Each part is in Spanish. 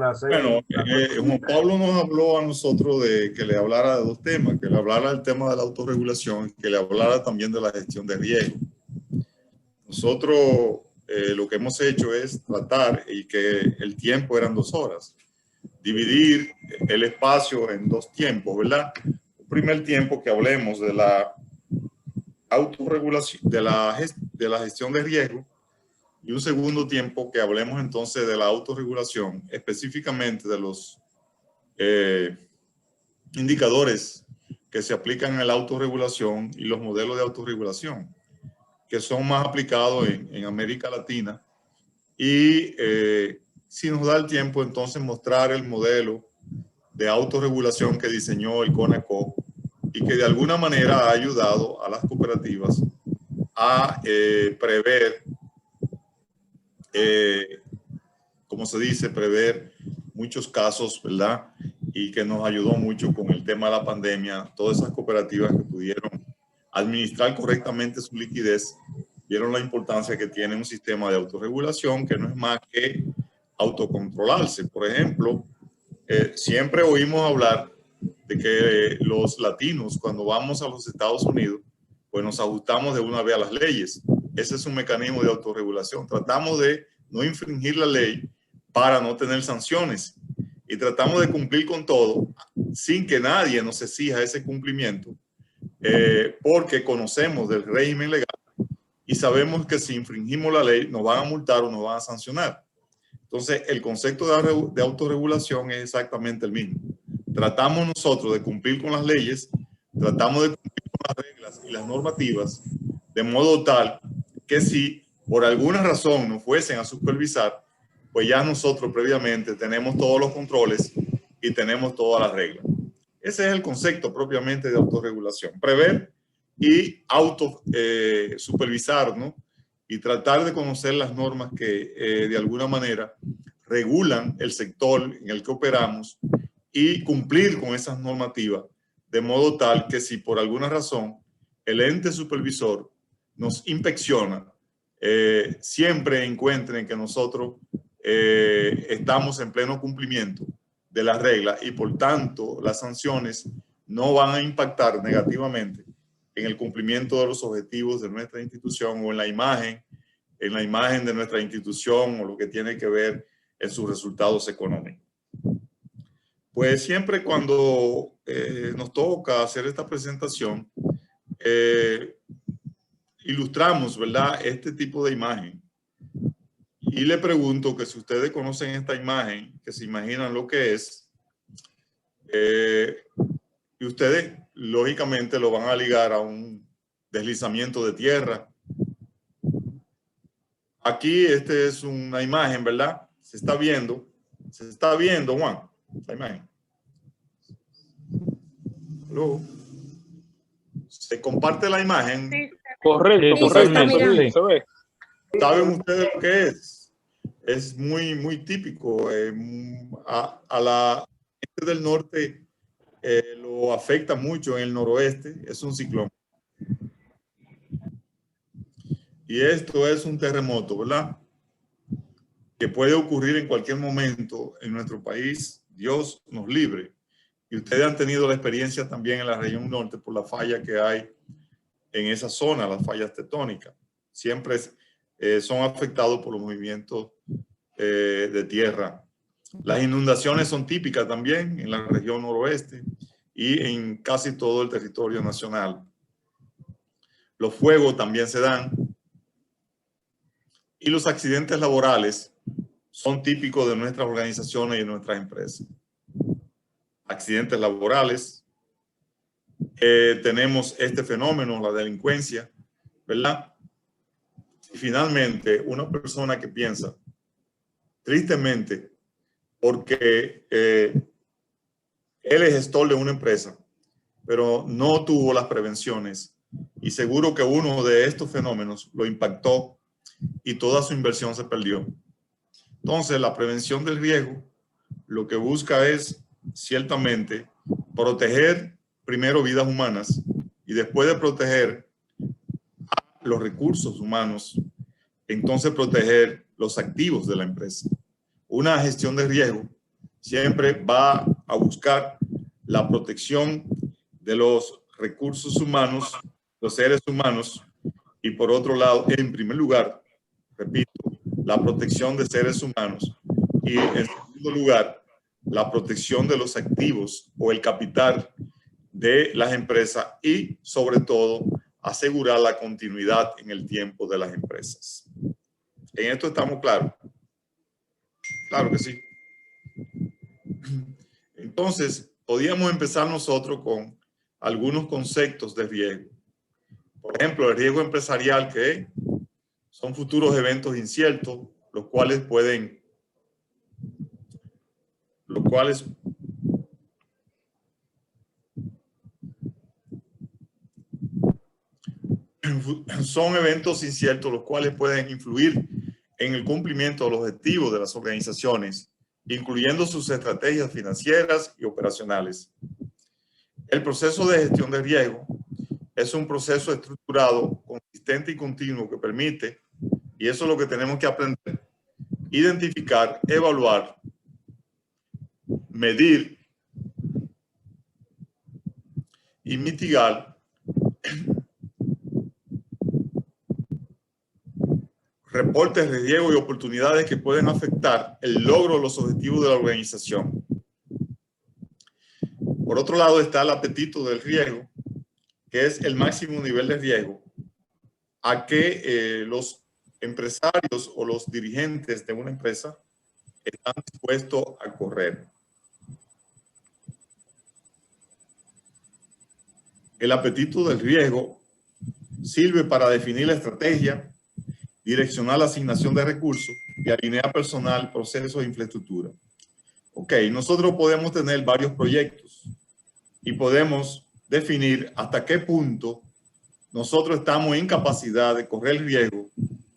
placer. Bueno, Juan Pablo nos habló a nosotros de que le hablara de dos temas, que le hablara del tema de la autorregulación, que le hablara también de la gestión de riesgo. Nosotros lo que hemos hecho es tratar, y que el tiempo eran 2 horas, dividir el espacio en 2 tiempos, ¿verdad? Un primer tiempo que hablemos de la autorregulación, de la gestión de riesgo, y un segundo tiempo que hablemos entonces de la autorregulación, específicamente de los indicadores que se aplican en la autorregulación y los modelos de autorregulación que son más aplicados en América Latina. Y si nos da el tiempo, entonces mostrar el modelo de autorregulación que diseñó el CONACO y que de alguna manera ha ayudado a las cooperativas a prever, como se dice, prever muchos casos, ¿verdad? Y que nos ayudó mucho con el tema de la pandemia. Todas esas cooperativas que pudieron administrar correctamente su liquidez vieron la importancia que tiene un sistema de autorregulación, que no es más que autocontrolarse. Por ejemplo, siempre oímos hablar de que los latinos, cuando vamos a los Estados Unidos, pues nos ajustamos de una vez a las leyes. Ese es un mecanismo de autorregulación. Tratamos de no infringir la ley para no tener sanciones y tratamos de cumplir con todo sin que nadie nos exija ese cumplimiento, porque conocemos del régimen legal y sabemos que si infringimos la ley nos van a multar o nos van a sancionar. Entonces, el concepto de autorregulación es exactamente el mismo. Tratamos nosotros de cumplir con las leyes, tratamos de cumplir con las reglas y las normativas, de modo tal que si por alguna razón nos fuesen a supervisar, pues ya nosotros previamente tenemos todos los controles y tenemos todas las reglas. Ese es el concepto propiamente de autorregulación. Prever y supervisar, ¿no? Y tratar de conocer las normas que de alguna manera regulan el sector en el que operamos y cumplir con esas normativas de modo tal que si por alguna razón el ente supervisor nos inspecciona, siempre encuentren que nosotros estamos en pleno cumplimiento de las reglas y por tanto las sanciones no van a impactar negativamente en el cumplimiento de los objetivos de nuestra institución o en la imagen de nuestra institución o lo que tiene que ver en sus resultados económicos. Pues siempre cuando nos toca hacer esta presentación, ilustramos, ¿verdad?, este tipo de imagen. Y le pregunto que si ustedes conocen esta imagen, que se imaginan lo que es, y ustedes lógicamente lo van a ligar a un deslizamiento de tierra. Aquí este es una imagen, ¿verdad? Se está viendo, Juan, la imagen. ¿Aló? Se comparte la imagen. Sí. Correcto, Sí, correcto. se ve. ¿Saben ustedes lo que es? Es muy, muy típico. A la gente del norte lo afecta mucho en el noroeste. Es un ciclón. Y esto es un terremoto, ¿verdad? Que puede ocurrir en cualquier momento en nuestro país. Dios nos libre. Y ustedes han tenido la experiencia también en la región norte por la falla que hay en esa zona, las fallas tectónicas. Siempre son afectados por los movimientos de tierra. Las inundaciones son típicas también en la región noroeste y en casi todo el territorio nacional. Los fuegos también se dan. Y los accidentes laborales son típicos de nuestras organizaciones y de nuestras empresas. Accidentes laborales. Tenemos este fenómeno, la delincuencia, ¿verdad? Y finalmente, una persona que piensa, tristemente, porque él es gestor de una empresa, pero no tuvo las prevenciones y seguro que uno de estos fenómenos lo impactó y toda su inversión se perdió. Entonces, la prevención del riesgo lo que busca es ciertamente proteger primero vidas humanas y después de proteger los recursos humanos, entonces proteger los activos de la empresa. Una gestión de riesgo siempre va a buscar la protección de los recursos humanos, los seres humanos, y por otro lado, en primer lugar, repito, la protección de seres humanos y en segundo lugar, la protección de los activos o el capital de las empresas y sobre todo asegurar la continuidad en el tiempo de las empresas. ¿En esto estamos claros? Claro que sí. Entonces, podríamos empezar nosotros con algunos conceptos de riesgo. Por ejemplo, el riesgo empresarial, que son futuros eventos inciertos, los cuales son eventos inciertos, los cuales pueden influir en el cumplimiento de los objetivos de las organizaciones, incluyendo sus estrategias financieras y operacionales. El proceso de gestión de riesgo es un proceso estructurado, consistente y continuo que permite, y eso es lo que tenemos que aprender, identificar, evaluar, medir y mitigar reportes de riesgo y oportunidades que pueden afectar el logro de los objetivos de la organización. Por otro lado está el apetito del riesgo, que es el máximo nivel de riesgo a que los empresarios o los dirigentes de una empresa están dispuestos a correr. El apetito del riesgo sirve para definir la estrategia, direccionar la asignación de recursos y alinear personal, procesos e infraestructura. Ok, nosotros podemos tener varios proyectos y podemos definir hasta qué punto nosotros estamos en capacidad de correr el riesgo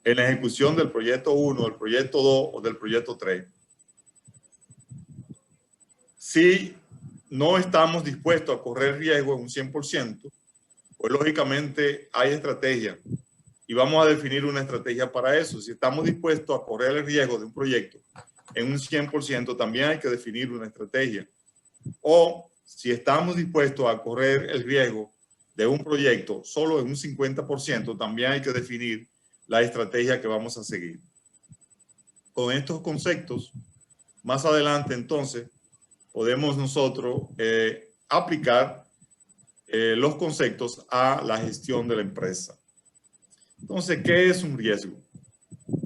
en la ejecución del proyecto 1, del proyecto 2 o del proyecto 3. Si no estamos dispuestos a correr riesgo en un 100%, pues lógicamente hay estrategia y vamos a definir una estrategia para eso. Si estamos dispuestos a correr el riesgo de un proyecto en un 100%, también hay que definir una estrategia. O si estamos dispuestos a correr el riesgo de un proyecto solo en un 50%, también hay que definir la estrategia que vamos a seguir. Con estos conceptos, más adelante entonces, podemos nosotros aplicar los conceptos a la gestión de la empresa. Entonces, ¿qué es un riesgo?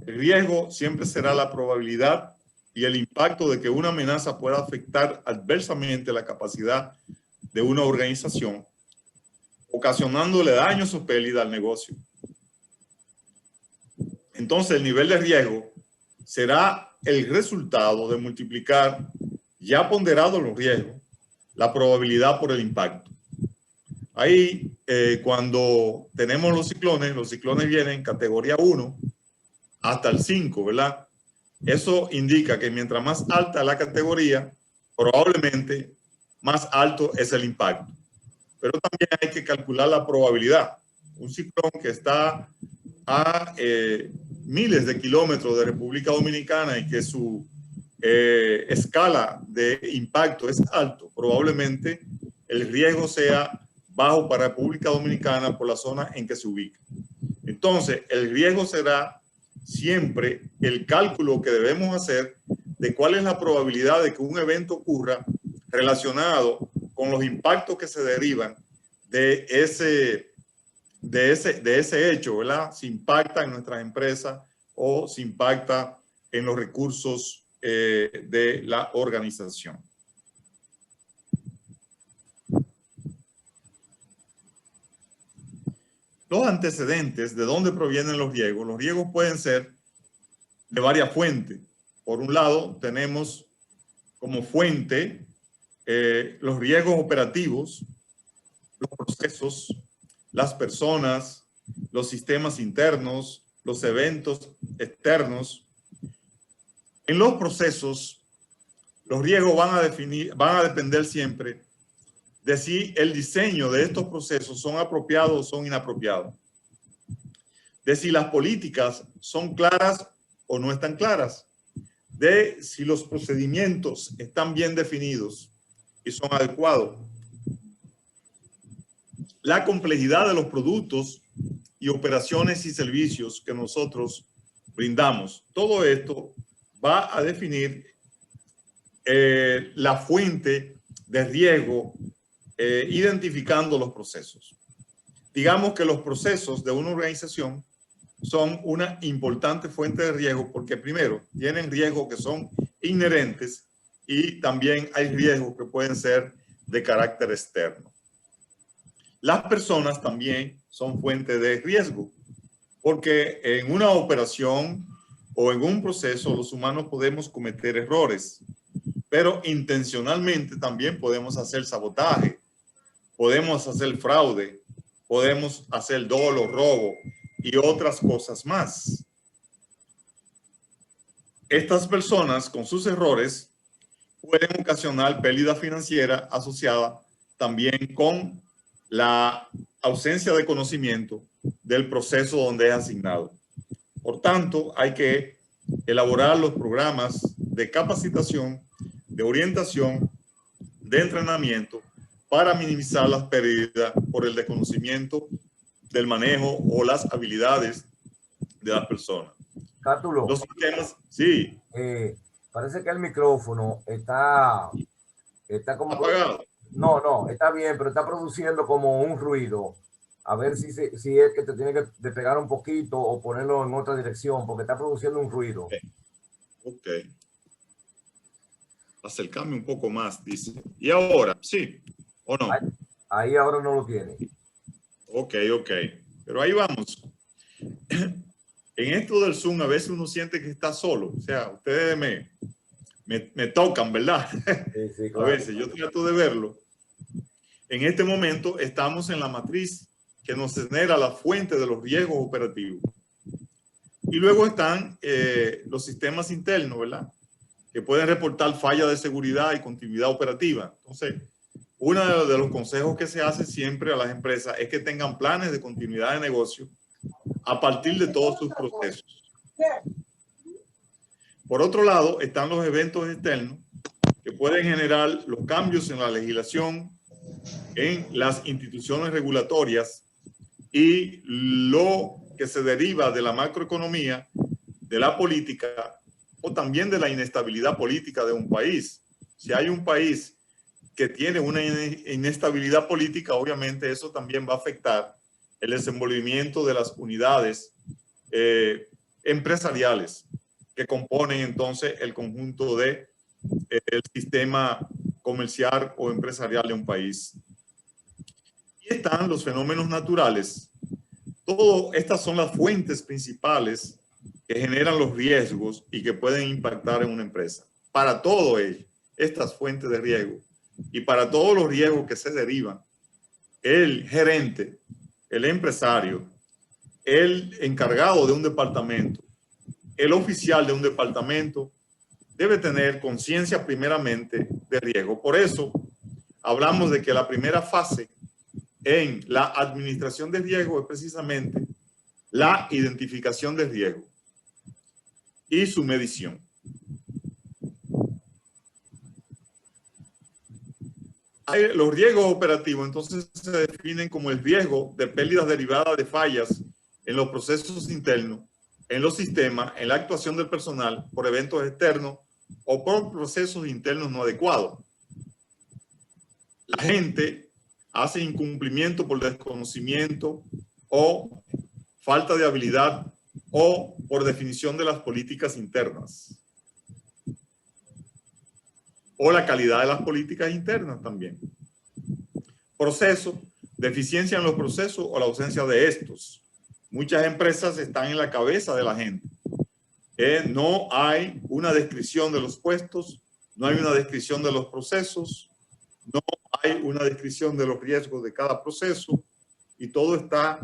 El riesgo siempre será la probabilidad y el impacto de que una amenaza pueda afectar adversamente la capacidad de una organización, ocasionándole daños o pérdida al negocio. Entonces, el nivel de riesgo será el resultado de multiplicar, ya ponderado los riesgos, la probabilidad por el impacto. Ahí, cuando tenemos los ciclones vienen en categoría 1 hasta el 5, ¿verdad? Eso indica que mientras más alta la categoría, probablemente más alto es el impacto. Pero también hay que calcular la probabilidad. Un ciclón que está a miles de kilómetros de República Dominicana y que su escala de impacto es alto, probablemente el riesgo sea bajo para República Dominicana por la zona en que se ubica. Entonces, el riesgo será siempre el cálculo que debemos hacer de cuál es la probabilidad de que un evento ocurra relacionado con los impactos que se derivan de ese hecho, ¿verdad? Si impacta en nuestras empresas o si impacta en los recursos de la organización. Los antecedentes, ¿de dónde provienen los riesgos? Los riesgos pueden ser de varias fuentes. Por un lado, tenemos como fuente los riesgos operativos, los procesos, las personas, los sistemas internos, los eventos externos. En los procesos, los riesgos van a depender siempre de si el diseño de estos procesos son apropiados o son inapropiados, de si las políticas son claras o no están claras, de si los procedimientos están bien definidos y son adecuados. La complejidad de los productos y operaciones y servicios que nosotros brindamos. Todo esto va a definir la fuente de riesgo, identificando los procesos. Digamos que los procesos de una organización son una importante fuente de riesgo porque primero tienen riesgos que son inherentes y también hay riesgos que pueden ser de carácter externo. Las personas también son fuente de riesgo porque en una operación o en un proceso los humanos podemos cometer errores, pero intencionalmente también podemos hacer sabotaje, podemos hacer fraude, podemos hacer dolo, robo y otras cosas más. Estas personas con sus errores pueden ocasionar pérdida financiera asociada también con la ausencia de conocimiento del proceso donde es asignado. Por tanto, hay que elaborar los programas de capacitación, de orientación, de entrenamiento para minimizar las pérdidas por el desconocimiento del manejo o las habilidades de las personas. Cátulo, Los sistemas, sí. Parece que el micrófono está como... Apagado. No, está bien, pero está produciendo como un ruido. A ver si es que te tiene que despegar un poquito o ponerlo en otra dirección, porque está produciendo un ruido. Ok. Acercarme un poco más, dice. ¿Y ahora? ¿Sí o no? Ahí ahora no lo tiene. Ok. Pero ahí vamos. En esto del Zoom a veces uno siente que está solo. O sea, ustedes me tocan, ¿verdad? Sí, claro. A veces yo trato de verlo. En este momento estamos en la matriz que nos genera la fuente de los riesgos operativos. Y luego están los sistemas internos, ¿verdad? Que pueden reportar fallas de seguridad y continuidad operativa. Entonces, uno de los consejos que se hace siempre a las empresas es que tengan planes de continuidad de negocio a partir de todos sus procesos. Por otro lado, están los eventos externos que pueden generar los cambios en la legislación, en las instituciones regulatorias y lo que se deriva de la macroeconomía, de la política o también de la inestabilidad política de un país. Si hay un país que tiene una inestabilidad política, obviamente eso también va a afectar el desenvolvimiento de las unidades empresariales que componen entonces el conjunto de el sistema comercial o empresarial de un país. Y están los fenómenos naturales. Todas estas son las fuentes principales que generan los riesgos y que pueden impactar en una empresa. Para todo ello, estas fuentes de riesgo y para todos los riesgos que se derivan, el gerente, el empresario, el encargado de un departamento, el oficial de un departamento, debe tener conciencia primeramente de riesgo. Por eso hablamos de que la primera fase en la administración de riesgo es precisamente la identificación de riesgo y su medición. Los riesgos operativos entonces se definen como el riesgo de pérdidas derivadas de fallas en los procesos internos, en los sistemas, en la actuación del personal por eventos externos o por procesos internos no adecuados. La gente hace incumplimiento por desconocimiento o falta de habilidad o por definición de las políticas internas. O la calidad de las políticas internas también. Proceso, deficiencia en los procesos o la ausencia de estos. Muchas empresas están en la cabeza de la gente. No hay una descripción de los puestos, no hay una descripción de los procesos, no hay una descripción de los riesgos de cada proceso y todo está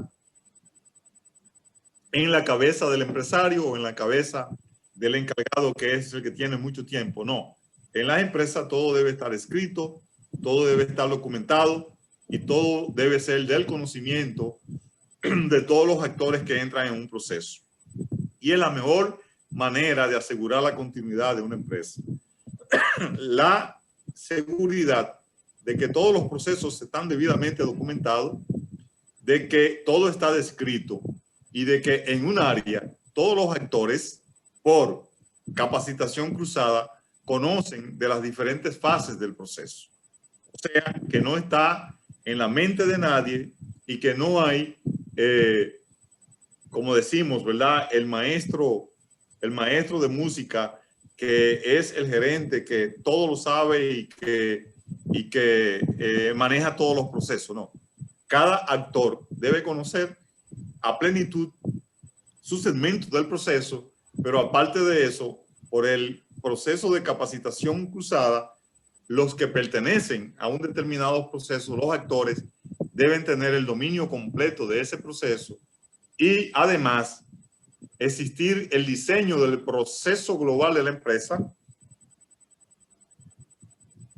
en la cabeza del empresario o en la cabeza del encargado que es el que tiene mucho tiempo. No. En las empresas todo debe estar escrito, todo debe estar documentado y todo debe ser del conocimiento de todos los actores que entran en un proceso. Y es la mejor manera de asegurar la continuidad de una empresa. La seguridad de que todos los procesos están debidamente documentados, de que todo está descrito y de que en un área todos los actores, por capacitación cruzada, conocen de las diferentes fases del proceso. O sea, que no está en la mente de nadie y que no hay, como decimos, ¿verdad? El maestro de música que es el gerente, que todo lo sabe y que maneja todos los procesos. No. Cada actor debe conocer a plenitud su segmento del proceso, pero aparte de eso, por el proceso de capacitación cruzada, los que pertenecen a un determinado proceso, los actores, deben tener el dominio completo de ese proceso y además existir el diseño del proceso global de la empresa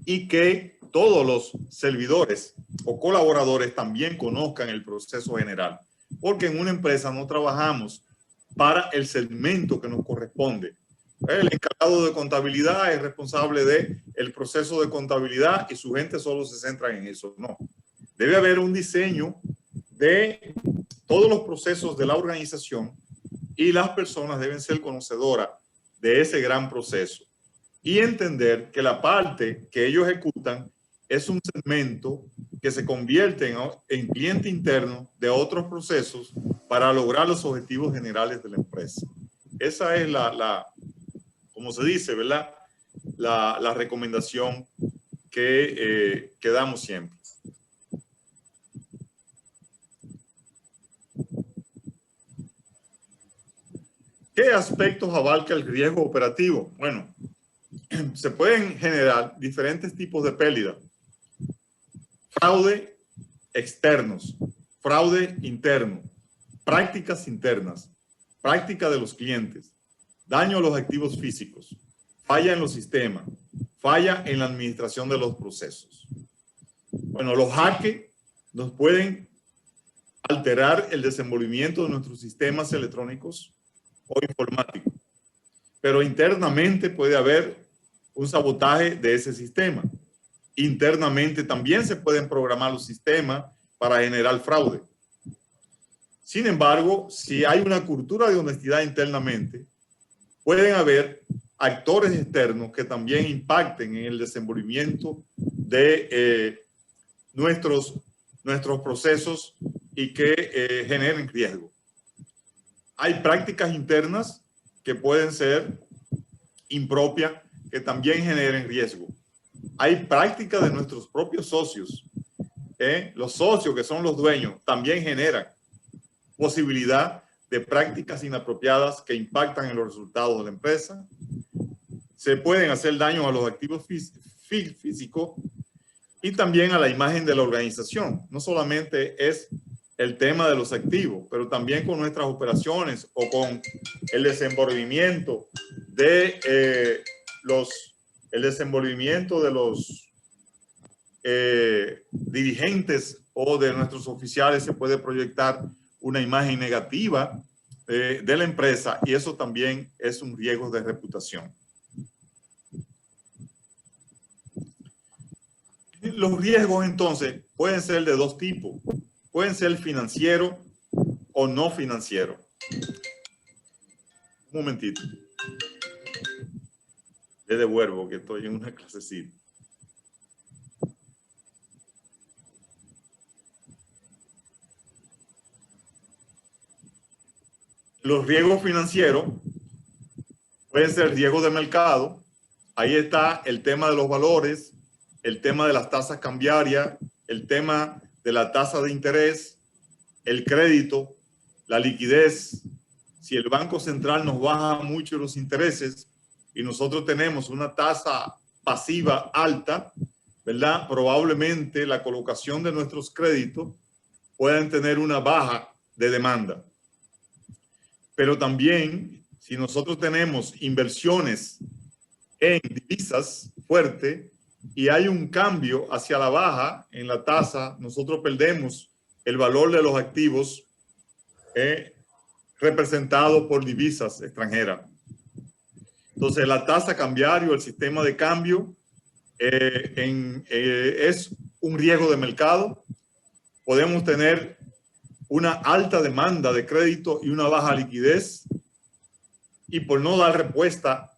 y que todos los servidores o colaboradores también conozcan el proceso general. Porque en una empresa no trabajamos para el segmento que nos corresponde. El encargado de contabilidad es responsable del proceso de contabilidad y su gente solo se centra en eso. No. Debe haber un diseño de todos los procesos de la organización y las personas deben ser conocedoras de ese gran proceso y entender que la parte que ellos ejecutan es un segmento que se convierte en cliente interno de otros procesos para lograr los objetivos generales de la empresa. Esa es como se dice, ¿verdad? La recomendación que damos siempre. ¿Qué aspectos abarca el riesgo operativo? Bueno, se pueden generar diferentes tipos de pérdida. Fraude externos, fraude interno, prácticas internas, práctica de los clientes, daño a los activos físicos, falla en los sistemas, falla en la administración de los procesos. Bueno, los hackers nos pueden alterar el desenvolvimiento de nuestros sistemas electrónicos o informáticos, pero internamente puede haber un sabotaje de ese sistema. Internamente también se pueden programar los sistemas para generar fraude. Sin embargo, si hay una cultura de honestidad internamente, pueden haber actores externos que también impacten en el desenvolvimiento de nuestros procesos y que generen riesgo. Hay prácticas internas que pueden ser impropias, que también generen riesgo. Hay prácticas de nuestros propios socios. Los socios, que son los dueños, también generan posibilidad de prácticas inapropiadas que impactan en los resultados de la empresa. Se pueden hacer daño a los activos físicos y también a la imagen de la organización. No solamente es el tema de los activos, pero también con nuestras operaciones o con el desenvolvimiento de los dirigentes o de nuestros oficiales. Se puede proyectar una imagen negativa de la empresa y eso también es un riesgo de reputación. Los riesgos entonces pueden ser de dos tipos. Pueden ser financiero o no financiero. Un momentito. Le devuelvo que estoy en una clasecita. Los riesgos financieros pueden ser riesgos de mercado. Ahí está el tema de los valores, el tema de las tasas cambiarias, el tema de la tasa de interés, el crédito, la liquidez. Si el Banco Central nos baja mucho los intereses y nosotros tenemos una tasa pasiva alta, ¿verdad? Probablemente la colocación de nuestros créditos puedan tener una baja de demanda. Pero también, si nosotros tenemos inversiones en divisas fuertes y hay un cambio hacia la baja en la tasa, nosotros perdemos el valor de los activos representados por divisas extranjeras. Entonces, la tasa cambiaria o el sistema de cambio es un riesgo de mercado. Podemos tener una alta demanda de crédito y una baja liquidez. Y por no dar respuesta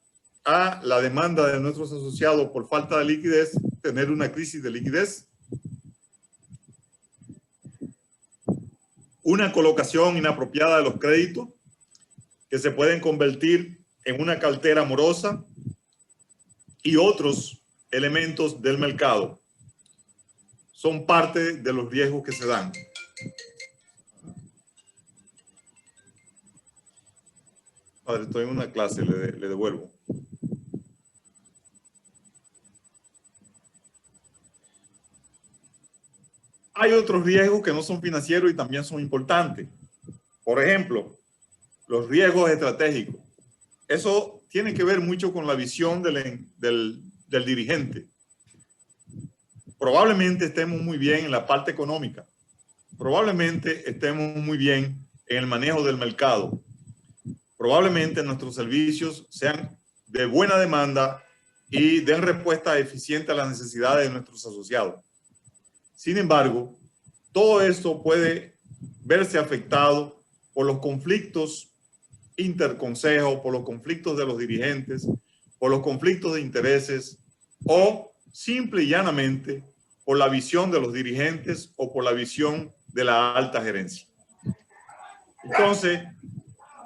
a la demanda de nuestros asociados por falta de liquidez, tener una crisis de liquidez. Una colocación inapropiada de los créditos que se pueden convertir en una cartera morosa y otros elementos del mercado son parte de los riesgos que se dan. Padre, estoy en una clase, le devuelvo. Hay otros riesgos que no son financieros y también son importantes. Por ejemplo, los riesgos estratégicos. Eso tiene que ver mucho con la visión del dirigente. Probablemente estemos muy bien en la parte económica. Probablemente estemos muy bien en el manejo del mercado. Probablemente nuestros servicios sean de buena demanda y den respuesta eficiente a las necesidades de nuestros asociados. Sin embargo, todo esto puede verse afectado por los conflictos interconsejos, por los conflictos de los dirigentes, por los conflictos de intereses o simple y llanamente por la visión de los dirigentes o por la visión de la alta gerencia. Entonces,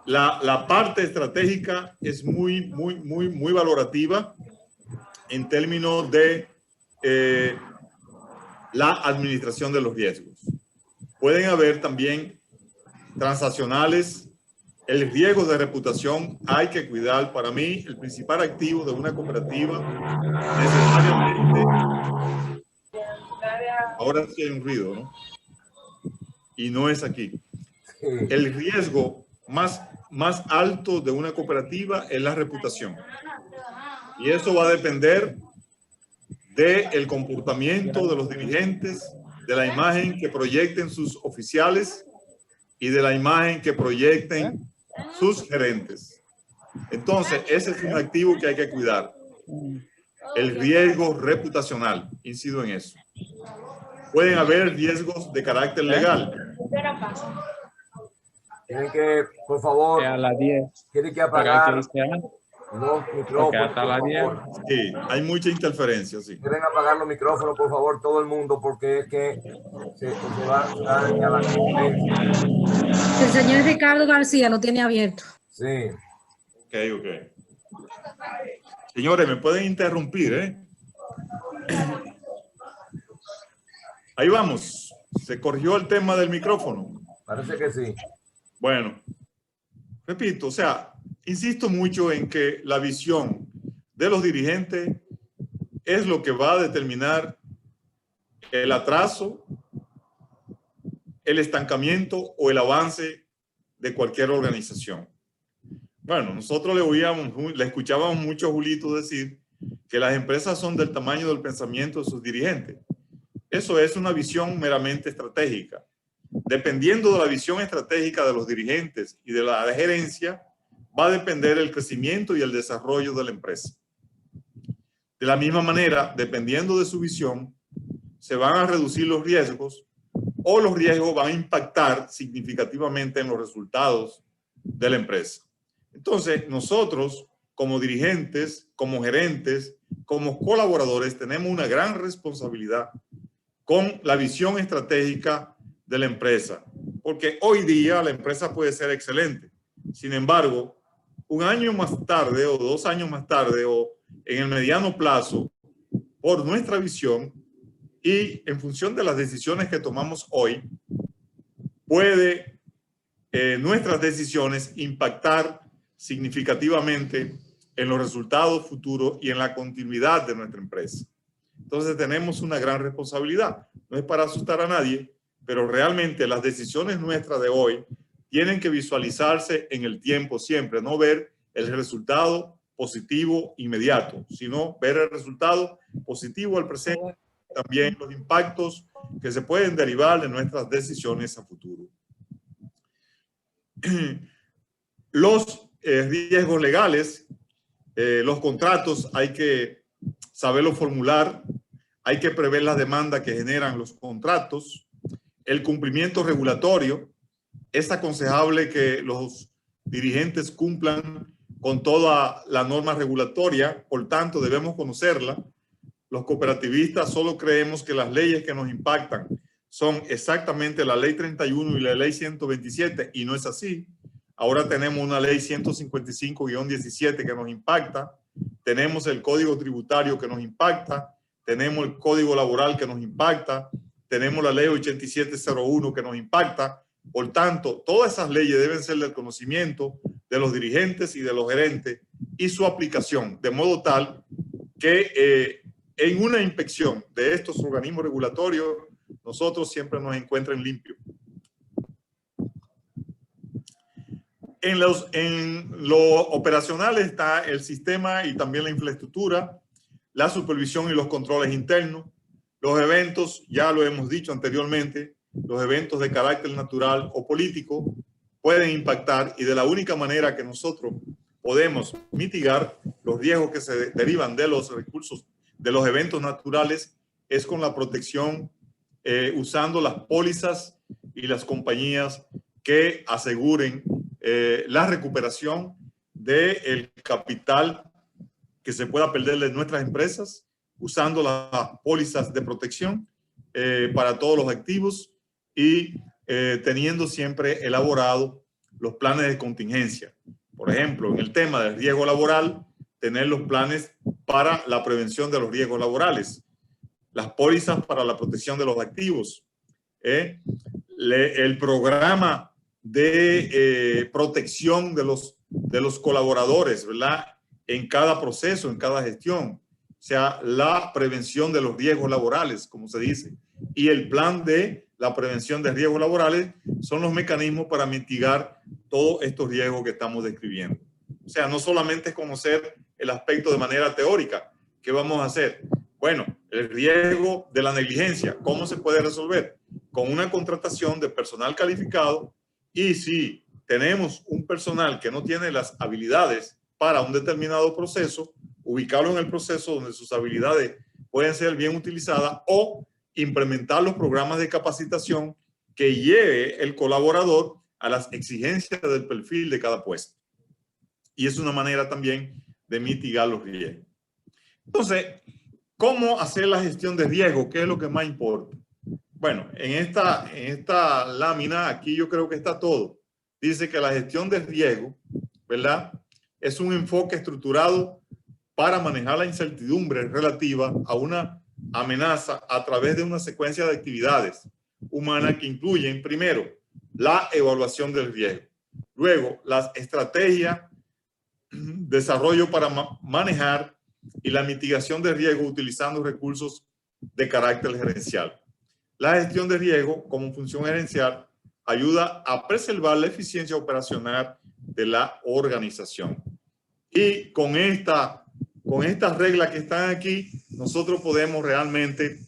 la parte estratégica es muy valorativa en términos de la administración de los riesgos. Pueden haber también transaccionales. El riesgo de reputación hay que cuidar. Para mí, el principal activo de una cooperativa necesariamente... Ahora sí hay un ruido, ¿no? Y no es aquí. El riesgo más alto de una cooperativa es la reputación. Y eso va a depender del comportamiento de los dirigentes, de la imagen que proyecten sus oficiales y de la imagen que proyecten sus gerentes. Entonces, ese es un activo que hay que cuidar. El riesgo reputacional, incido en eso. Pueden haber riesgos de carácter legal. Tienen que, por favor, a las 10. tienen que apagar los micrófonos, hasta las 10. Sí, hay mucha interferencia, sí. Quieren apagar los micrófonos, por favor, todo el mundo, porque es que se va a dañar la conferencia. El señor Ricardo García lo tiene abierto. Sí. Ok. Señores, me pueden interrumpir, ¿eh? Ahí vamos. Se corrigió el tema del micrófono. Parece que sí. Bueno, repito, o sea, insisto mucho en que la visión de los dirigentes es lo que va a determinar el atraso, el estancamiento o el avance de cualquier organización. Bueno, nosotros le escuchábamos mucho a Julito decir que las empresas son del tamaño del pensamiento de sus dirigentes. Eso es una visión meramente estratégica. Dependiendo de la visión estratégica de los dirigentes y de la gerencia, va a depender el crecimiento y el desarrollo de la empresa. De la misma manera, dependiendo de su visión, se van a reducir los riesgos o los riesgos van a impactar significativamente en los resultados de la empresa. Entonces, nosotros como dirigentes, como gerentes, como colaboradores, tenemos una gran responsabilidad con la visión estratégica de la empresa, porque hoy día la empresa puede ser excelente. Sin embargo, un año más tarde o 2 años más tarde o en el mediano plazo, por nuestra visión y en función de las decisiones que tomamos hoy, puede nuestras decisiones impactar significativamente en los resultados futuros y en la continuidad de nuestra empresa. Entonces tenemos una gran responsabilidad. No es para asustar a nadie, pero realmente las decisiones nuestras de hoy tienen que visualizarse en el tiempo siempre, no ver el resultado positivo inmediato, sino ver el resultado positivo al presente, también los impactos que se pueden derivar de nuestras decisiones a futuro. Los riesgos legales Los contratos hay que saberlos formular, hay que prever las demandas que generan los contratos. El cumplimiento regulatorio, es aconsejable que los dirigentes cumplan con toda la norma regulatoria, por tanto debemos conocerla. Los cooperativistas solo creemos que las leyes que nos impactan son exactamente la ley 31 y la ley 127, y no es así. Ahora tenemos una ley 155-17 que nos impacta, tenemos el código tributario que nos impacta, tenemos el código laboral que nos impacta, tenemos la ley 8701 que nos impacta. Por tanto, todas esas leyes deben ser del conocimiento de los dirigentes y de los gerentes y su aplicación, de modo tal que en una inspección de estos organismos regulatorios, nosotros siempre nos encuentren limpios. En lo operacional está el sistema y también la infraestructura, la supervisión y los controles internos, los eventos, ya lo hemos dicho anteriormente, los eventos de carácter natural o político pueden impactar, y de la única manera que nosotros podemos mitigar los riesgos que se derivan de los recursos de los eventos naturales es con la protección usando las pólizas y las compañías que aseguren la recuperación del capital que se pueda perder de nuestras empresas, usando las pólizas de protección para todos los activos y teniendo siempre elaborado los planes de contingencia. Por ejemplo, en el tema del riesgo laboral, tener los planes para la prevención de los riesgos laborales, las pólizas para la protección de los activos, el programa de protección de los colaboradores, ¿verdad? En cada proceso, en cada gestión. O sea, la prevención de los riesgos laborales, como se dice. Y el plan de la prevención de riesgos laborales son los mecanismos para mitigar todos estos riesgos que estamos describiendo. O sea, no solamente es conocer el aspecto de manera teórica. ¿Qué vamos a hacer? Bueno, el riesgo de la negligencia, ¿cómo se puede resolver? Con una contratación de personal calificado, y si tenemos un personal que no tiene las habilidades para un determinado proceso, ubicarlo en el proceso donde sus habilidades pueden ser bien utilizadas, o implementar los programas de capacitación que lleve el colaborador a las exigencias del perfil de cada puesto. Y es una manera también de mitigar los riesgos. Entonces, ¿cómo hacer la gestión de riesgo? ¿Qué es lo que más importa? Bueno, en esta lámina aquí yo creo que está todo. Dice que la gestión de riesgo, ¿verdad?, es un enfoque estructurado para manejar la incertidumbre relativa a una amenaza a través de una secuencia de actividades humanas que incluyen, primero, la evaluación del riesgo, luego, las estrategias, desarrollo para manejar y la mitigación de riesgo utilizando recursos de carácter gerencial. La gestión de riesgo como función gerencial ayuda a preservar la eficiencia operacional de la organización. Y con estas reglas que están aquí, nosotros podemos realmente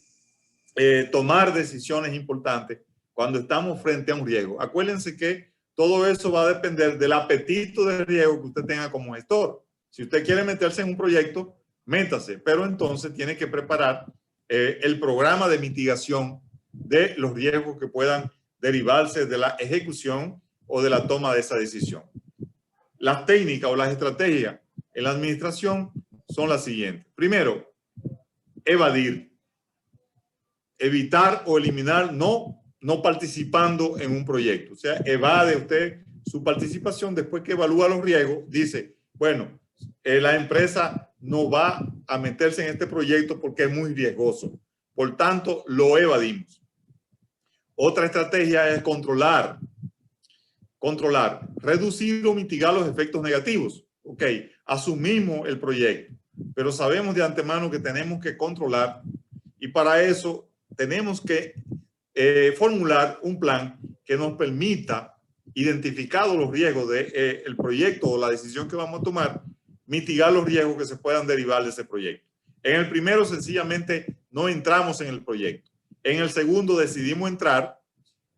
tomar decisiones importantes cuando estamos frente a un riesgo. Acuérdense que todo eso va a depender del apetito de riesgo que usted tenga como gestor. Si usted quiere meterse en un proyecto, métase, pero entonces tiene que preparar el programa de mitigación de los riesgos que puedan derivarse de la ejecución o de la toma de esa decisión. Las técnicas o las estrategias en la administración son las siguientes. Primero, evadir, evitar o eliminar no participando en un proyecto. O sea, evade usted su participación después que evalúa los riesgos. Dice, bueno, la empresa no va a meterse en este proyecto porque es muy riesgoso. Por tanto, lo evadimos. Otra estrategia es controlar, reducir o mitigar los efectos negativos. Ok, asumimos el proyecto, pero sabemos de antemano que tenemos que controlar, y para eso tenemos que formular un plan que nos permita, identificados los riesgos del proyecto o la decisión que vamos a tomar, mitigar los riesgos que se puedan derivar de ese proyecto. En el primero, sencillamente, no entramos en el proyecto. En el segundo, decidimos entrar,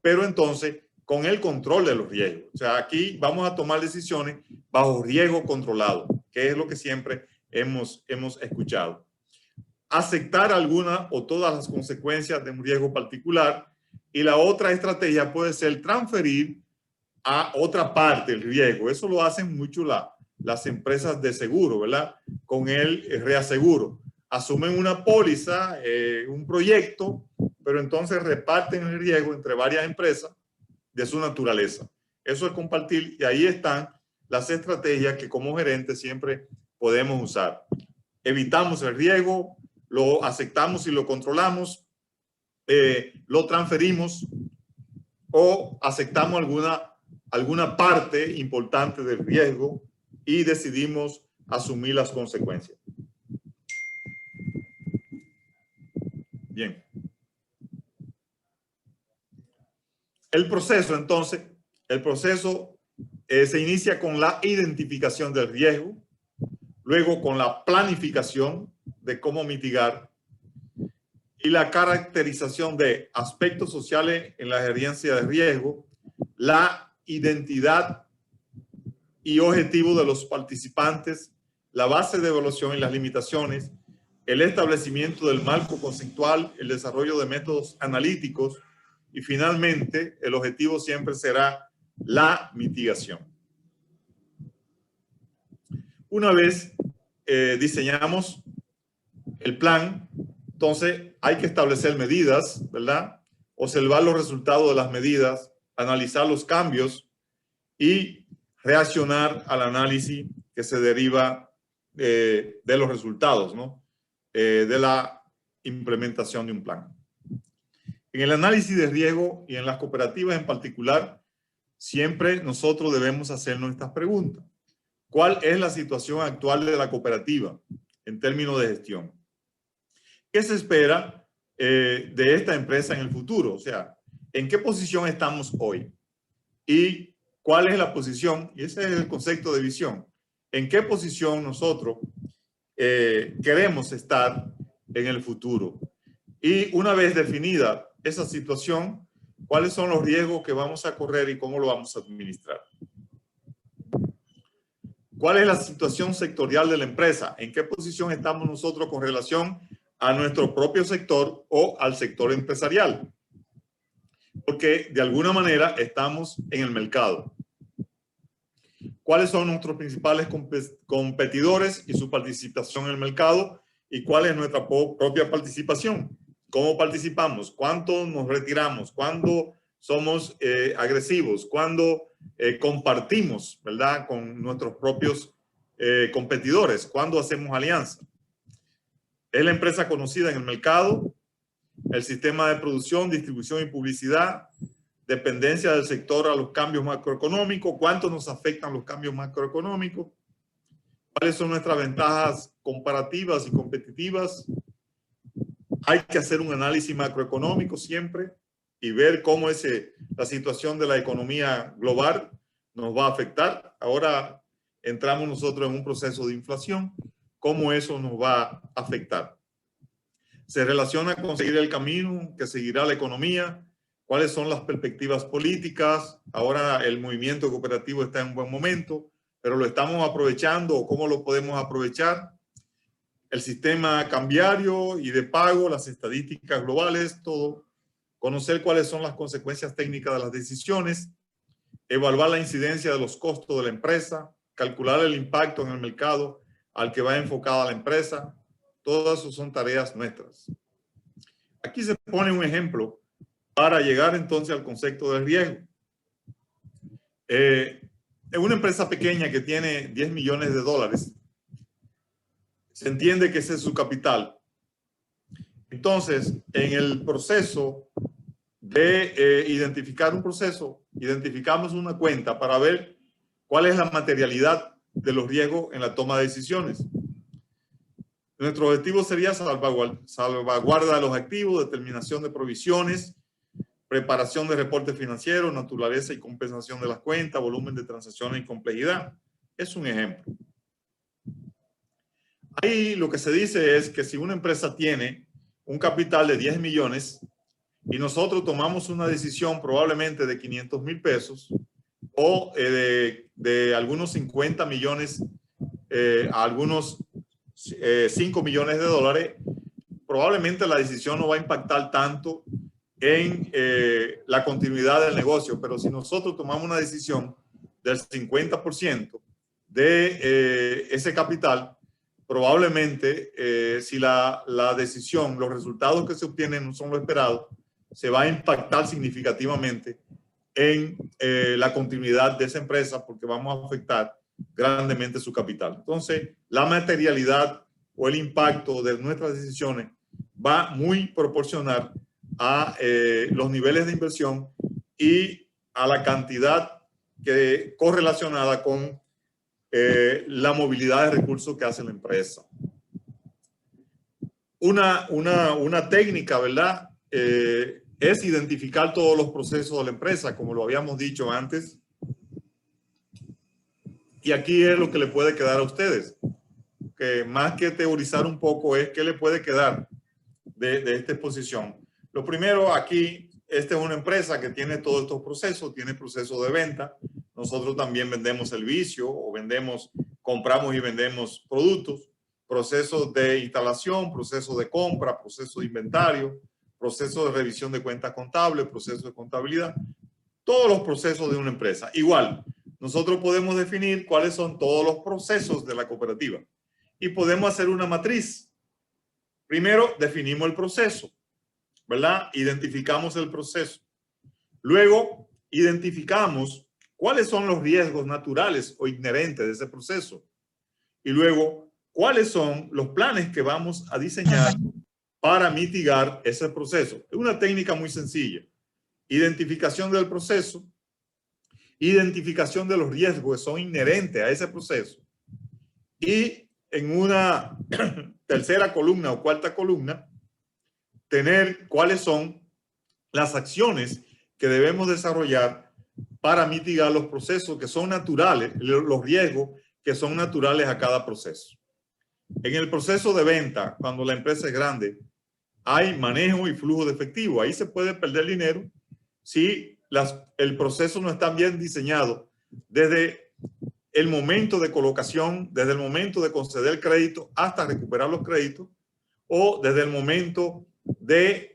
pero entonces con el control de los riesgos. O sea, aquí vamos a tomar decisiones bajo riesgo controlado. que es lo que siempre hemos escuchado. Aceptar alguna o todas las consecuencias de un riesgo particular, y la otra estrategia puede ser transferir a otra parte el riesgo. Eso lo hacen mucho las empresas de seguro, ¿verdad? Con el reaseguro. Asumen una póliza, un proyecto, pero entonces reparten el riesgo entre varias empresas de su naturaleza. Eso es compartir, y ahí están las estrategias que como gerente siempre podemos usar. Evitamos el riesgo, lo aceptamos y lo controlamos, lo transferimos o aceptamos alguna parte importante del riesgo y decidimos asumir las consecuencias. Bien. El proceso, entonces, se inicia con la identificación del riesgo, luego con la planificación de cómo mitigar y la caracterización de aspectos sociales en la gerencia de riesgo, la identidad y objetivo de los participantes, la base de evaluación y las limitaciones, el establecimiento del marco conceptual, el desarrollo de métodos analíticos y finalmente el objetivo siempre será la mitigación. Una vez diseñamos el plan, entonces hay que establecer medidas, ¿verdad? Observar los resultados de las medidas, analizar los cambios y reaccionar al análisis que se deriva de los resultados, ¿no? De la implementación de un plan. En el análisis de riesgo y en las cooperativas en particular, siempre nosotros debemos hacernos estas preguntas. ¿Cuál es la situación actual de la cooperativa en términos de gestión? ¿Qué se espera de esta empresa en el futuro? O sea, ¿en qué posición estamos hoy? ¿Y cuál es la posición? Y ese es el concepto de visión. ¿En qué posición nosotros queremos estar en el futuro? Y una vez definida esa situación, ¿cuáles son los riesgos que vamos a correr y cómo lo vamos a administrar? ¿Cuál es la situación sectorial de la empresa? ¿En qué posición estamos nosotros con relación a nuestro propio sector o al sector empresarial? Porque de alguna manera estamos en el mercado. ¿Cuáles son nuestros principales competidores y su participación en el mercado? ¿Y cuál es nuestra propia participación? ¿Cómo participamos? ¿Cuánto nos retiramos? ¿Cuándo somos agresivos? ¿Cuándo compartimos, ¿verdad?, con nuestros propios competidores? ¿Cuándo hacemos alianza? ¿Es la empresa conocida en el mercado? ¿El sistema de producción, distribución y publicidad? ¿Dependencia del sector a los cambios macroeconómicos? ¿Cuánto nos afectan los cambios macroeconómicos? ¿Cuáles son nuestras ventajas comparativas y competitivas? Hay que hacer un análisis macroeconómico siempre y ver cómo la situación de la economía global nos va a afectar. Ahora entramos nosotros en un proceso de inflación. ¿Cómo eso nos va a afectar? Se relaciona con seguir el camino que seguirá la economía. ¿Cuáles son las perspectivas políticas? Ahora el movimiento cooperativo está en un buen momento, pero ¿lo estamos aprovechando o cómo lo podemos aprovechar? El sistema cambiario y de pago, las estadísticas globales, todo. Conocer cuáles son las consecuencias técnicas de las decisiones, evaluar la incidencia de los costos de la empresa, calcular el impacto en el mercado al que va enfocada la empresa. Todas esas son tareas nuestras. Aquí se pone un ejemplo para llegar entonces al concepto del riesgo. En una empresa pequeña que tiene 10 millones de dólares, se entiende que ese es su capital. Entonces, en el proceso de identificar un proceso, identificamos una cuenta para ver cuál es la materialidad de los riesgos en la toma de decisiones. Nuestro objetivo sería salvaguarda de los activos, determinación de provisiones, preparación de reportes financieros, naturaleza y compensación de las cuentas, volumen de transacciones y complejidad. Es un ejemplo. Ahí lo que se dice es que si una empresa tiene un capital de 10 millones y nosotros tomamos una decisión probablemente de 500,000 pesos o de algunos 50 millones a algunos 5 millones de dólares, probablemente la decisión no va a impactar tanto en la continuidad del negocio, pero si nosotros tomamos una decisión del 50% de ese capital, probablemente si la decisión, los resultados que se obtienen no son lo esperado, se va a impactar significativamente en la continuidad de esa empresa porque vamos a afectar grandemente su capital. Entonces, la materialidad o el impacto de nuestras decisiones va muy proporcional a los niveles de inversión y a la cantidad que correlacionada con la movilidad de recursos que hace la empresa. Una técnica, ¿verdad? Es identificar todos los procesos de la empresa, como lo habíamos dicho antes. Y aquí es lo que le puede quedar a ustedes. Que más que teorizar un poco es qué le puede quedar de esta exposición. Lo primero, aquí, esta es una empresa que tiene todos estos procesos, tiene proceso de venta. Nosotros también vendemos servicios o compramos y vendemos productos, procesos de instalación, procesos de compra, proceso de inventario, proceso de revisión de cuentas contables, proceso de contabilidad, todos los procesos de una empresa. Igual, nosotros podemos definir cuáles son todos los procesos de la cooperativa y podemos hacer una matriz. Primero, definimos el proceso, ¿verdad? Identificamos el proceso. Luego, identificamos cuáles son los riesgos naturales o inherentes de ese proceso. Y luego, cuáles son los planes que vamos a diseñar para mitigar ese proceso. Es una técnica muy sencilla. Identificación del proceso, identificación de los riesgos que son inherentes a ese proceso. Y en una tercera columna o cuarta columna, tener cuáles son las acciones que debemos desarrollar para mitigar los procesos que son naturales, los riesgos que son naturales a cada proceso. En el proceso de venta, cuando la empresa es grande, hay manejo y flujo de efectivo. Ahí se puede perder dinero si el proceso no está bien diseñado desde el momento de colocación, desde el momento de conceder crédito hasta recuperar los créditos, o desde el momento de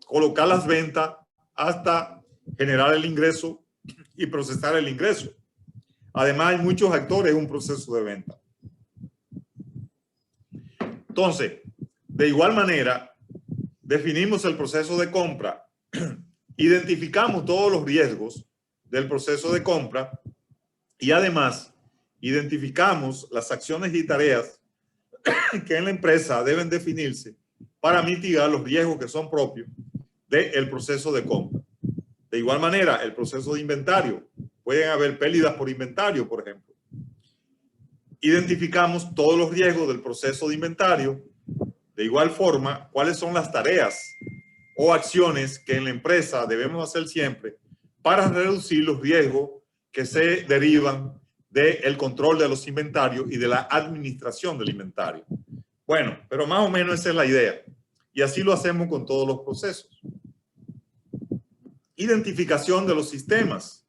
colocar las ventas hasta generar el ingreso y procesar el ingreso. Además, hay muchos actores en un proceso de venta. Entonces, de igual manera, definimos el proceso de compra, identificamos todos los riesgos del proceso de compra y además identificamos las acciones y tareas que en la empresa deben definirse para mitigar los riesgos que son propios del proceso de compra. De igual manera, el proceso de inventario. Pueden haber pérdidas por inventario, por ejemplo. Identificamos todos los riesgos del proceso de inventario. De igual forma, cuáles son las tareas o acciones que en la empresa debemos hacer siempre para reducir los riesgos que se derivan del control de los inventarios y de la administración del inventario. Bueno, pero más o menos esa es la idea. Y así lo hacemos con todos los procesos. Identificación de los sistemas,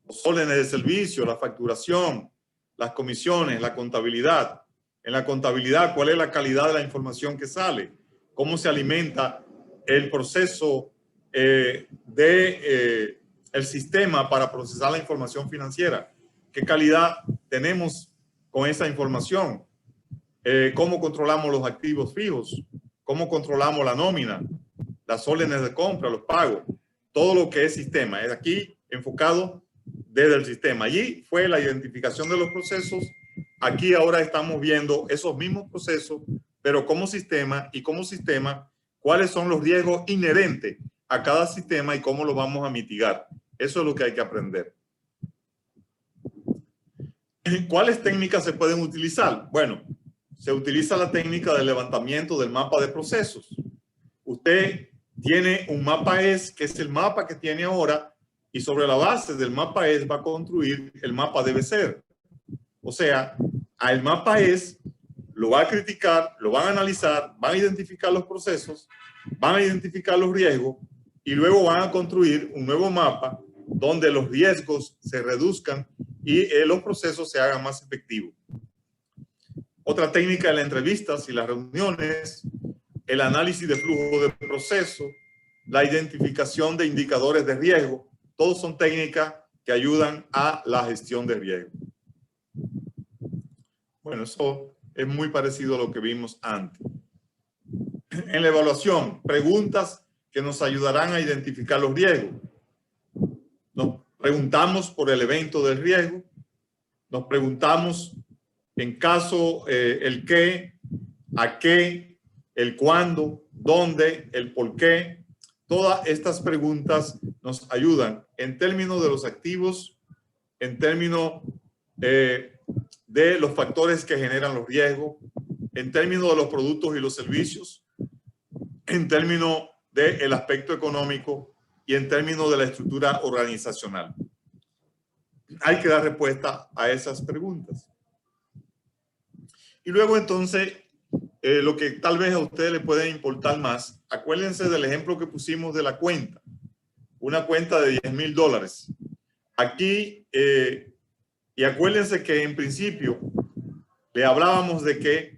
los órdenes de servicio, la facturación, las comisiones, la contabilidad. En la contabilidad, ¿cuál es la calidad de la información que sale? ¿Cómo se alimenta el proceso el sistema para procesar la información financiera? ¿Qué calidad tenemos con esa información? ¿Cómo controlamos los activos fijos? ¿Cómo controlamos la nómina? Las órdenes de compra, los pagos. Todo lo que es sistema. Es aquí enfocado desde el sistema. Allí fue la identificación de los procesos. Aquí ahora estamos viendo esos mismos procesos, pero como sistema y como sistema, cuáles son los riesgos inherentes a cada sistema y cómo lo vamos a mitigar. Eso es lo que hay que aprender. ¿Cuáles técnicas se pueden utilizar? Bueno, se utiliza la técnica del levantamiento del mapa de procesos. Usted tiene un mapa ES, que es el mapa que tiene ahora, y sobre la base del mapa ES va a construir el mapa debe ser. O sea, al mapa ES lo va a criticar, lo van a analizar, van a identificar los procesos, van a identificar los riesgos y luego van a construir un nuevo mapa donde los riesgos se reduzcan y los procesos se hagan más efectivos. Otra técnica es las entrevistas y las reuniones, el análisis de flujo de proceso, la identificación de indicadores de riesgo. Todos son técnicas que ayudan a la gestión de riesgo. Bueno, eso es muy parecido a lo que vimos antes. En la evaluación, preguntas que nos ayudarán a identificar los riesgos. Nos preguntamos por el evento del riesgo. Nos preguntamos en caso el qué, a qué, el cuándo, dónde, el por qué. Todas estas preguntas nos ayudan en términos de los activos, en términos de los factores que generan los riesgos, en términos de los productos y los servicios, en términos del aspecto económico y en términos de la estructura organizacional. Hay que dar respuesta a esas preguntas. Y luego entonces, lo que tal vez a ustedes les puede importar más, acuérdense del ejemplo que pusimos de la cuenta. Una cuenta de $10,000. Aquí, y acuérdense que en principio le hablábamos de que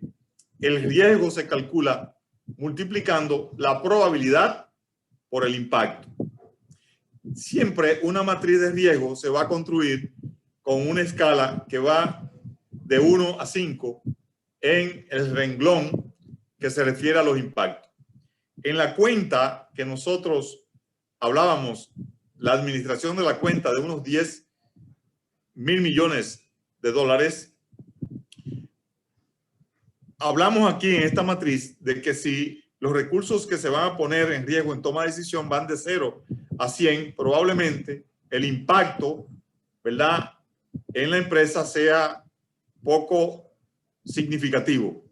el riesgo se calcula multiplicando la probabilidad por el impacto. Siempre una matriz de riesgo se va a construir con una escala que va de 1 a 5 en el renglón que se refiere a los impactos. En la cuenta que nosotros hablábamos, la administración de la cuenta de unos 10,000 millones de dólares, hablamos aquí en esta matriz de que si los recursos que se van a poner en riesgo en toma de decisión van de 0 a 100, probablemente el impacto, ¿verdad?, en la empresa sea poco significativo.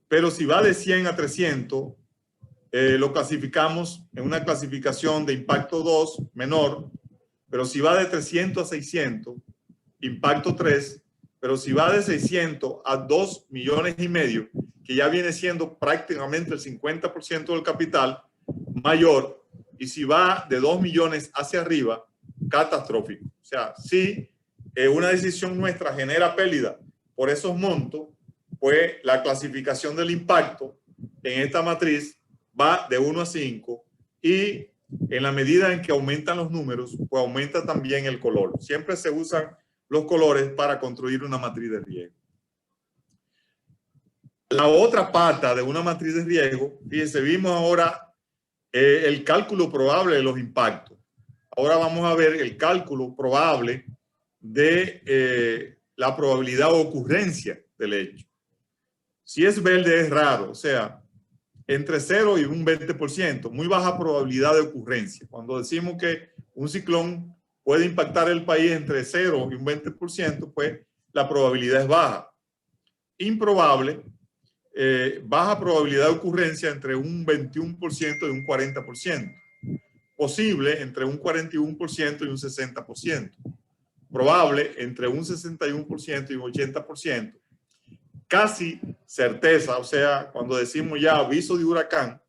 Pero si va de 100 a 300, lo clasificamos en una clasificación de impacto 2, menor. Pero si va de 300 a 600, impacto 3. Pero si va de 600 a 2,5 millones, que ya viene siendo prácticamente el 50% del capital, mayor. Y si va de 2 millones hacia arriba, catastrófico. O sea, si una decisión nuestra genera pérdida por esos montos, pues la clasificación del impacto en esta matriz va de 1 a 5 y en la medida en que aumentan los números, pues aumenta también el color. Siempre se usan los colores para construir una matriz de riesgo. La otra pata de una matriz de riesgo, fíjense, vimos ahora el cálculo probable de los impactos. Ahora vamos a ver el cálculo probable de la probabilidad de ocurrencia del hecho. Si es verde es raro, o sea, entre 0 y un 20%, muy baja probabilidad de ocurrencia. Cuando decimos que un ciclón puede impactar el país entre 0 y un 20%, pues la probabilidad es baja. Improbable, baja probabilidad de ocurrencia entre un 21% y un 40%. Posible entre un 41% y un 60%. Probable entre un 61% y un 80%. Casi certeza, o sea, cuando decimos ya aviso de huracán,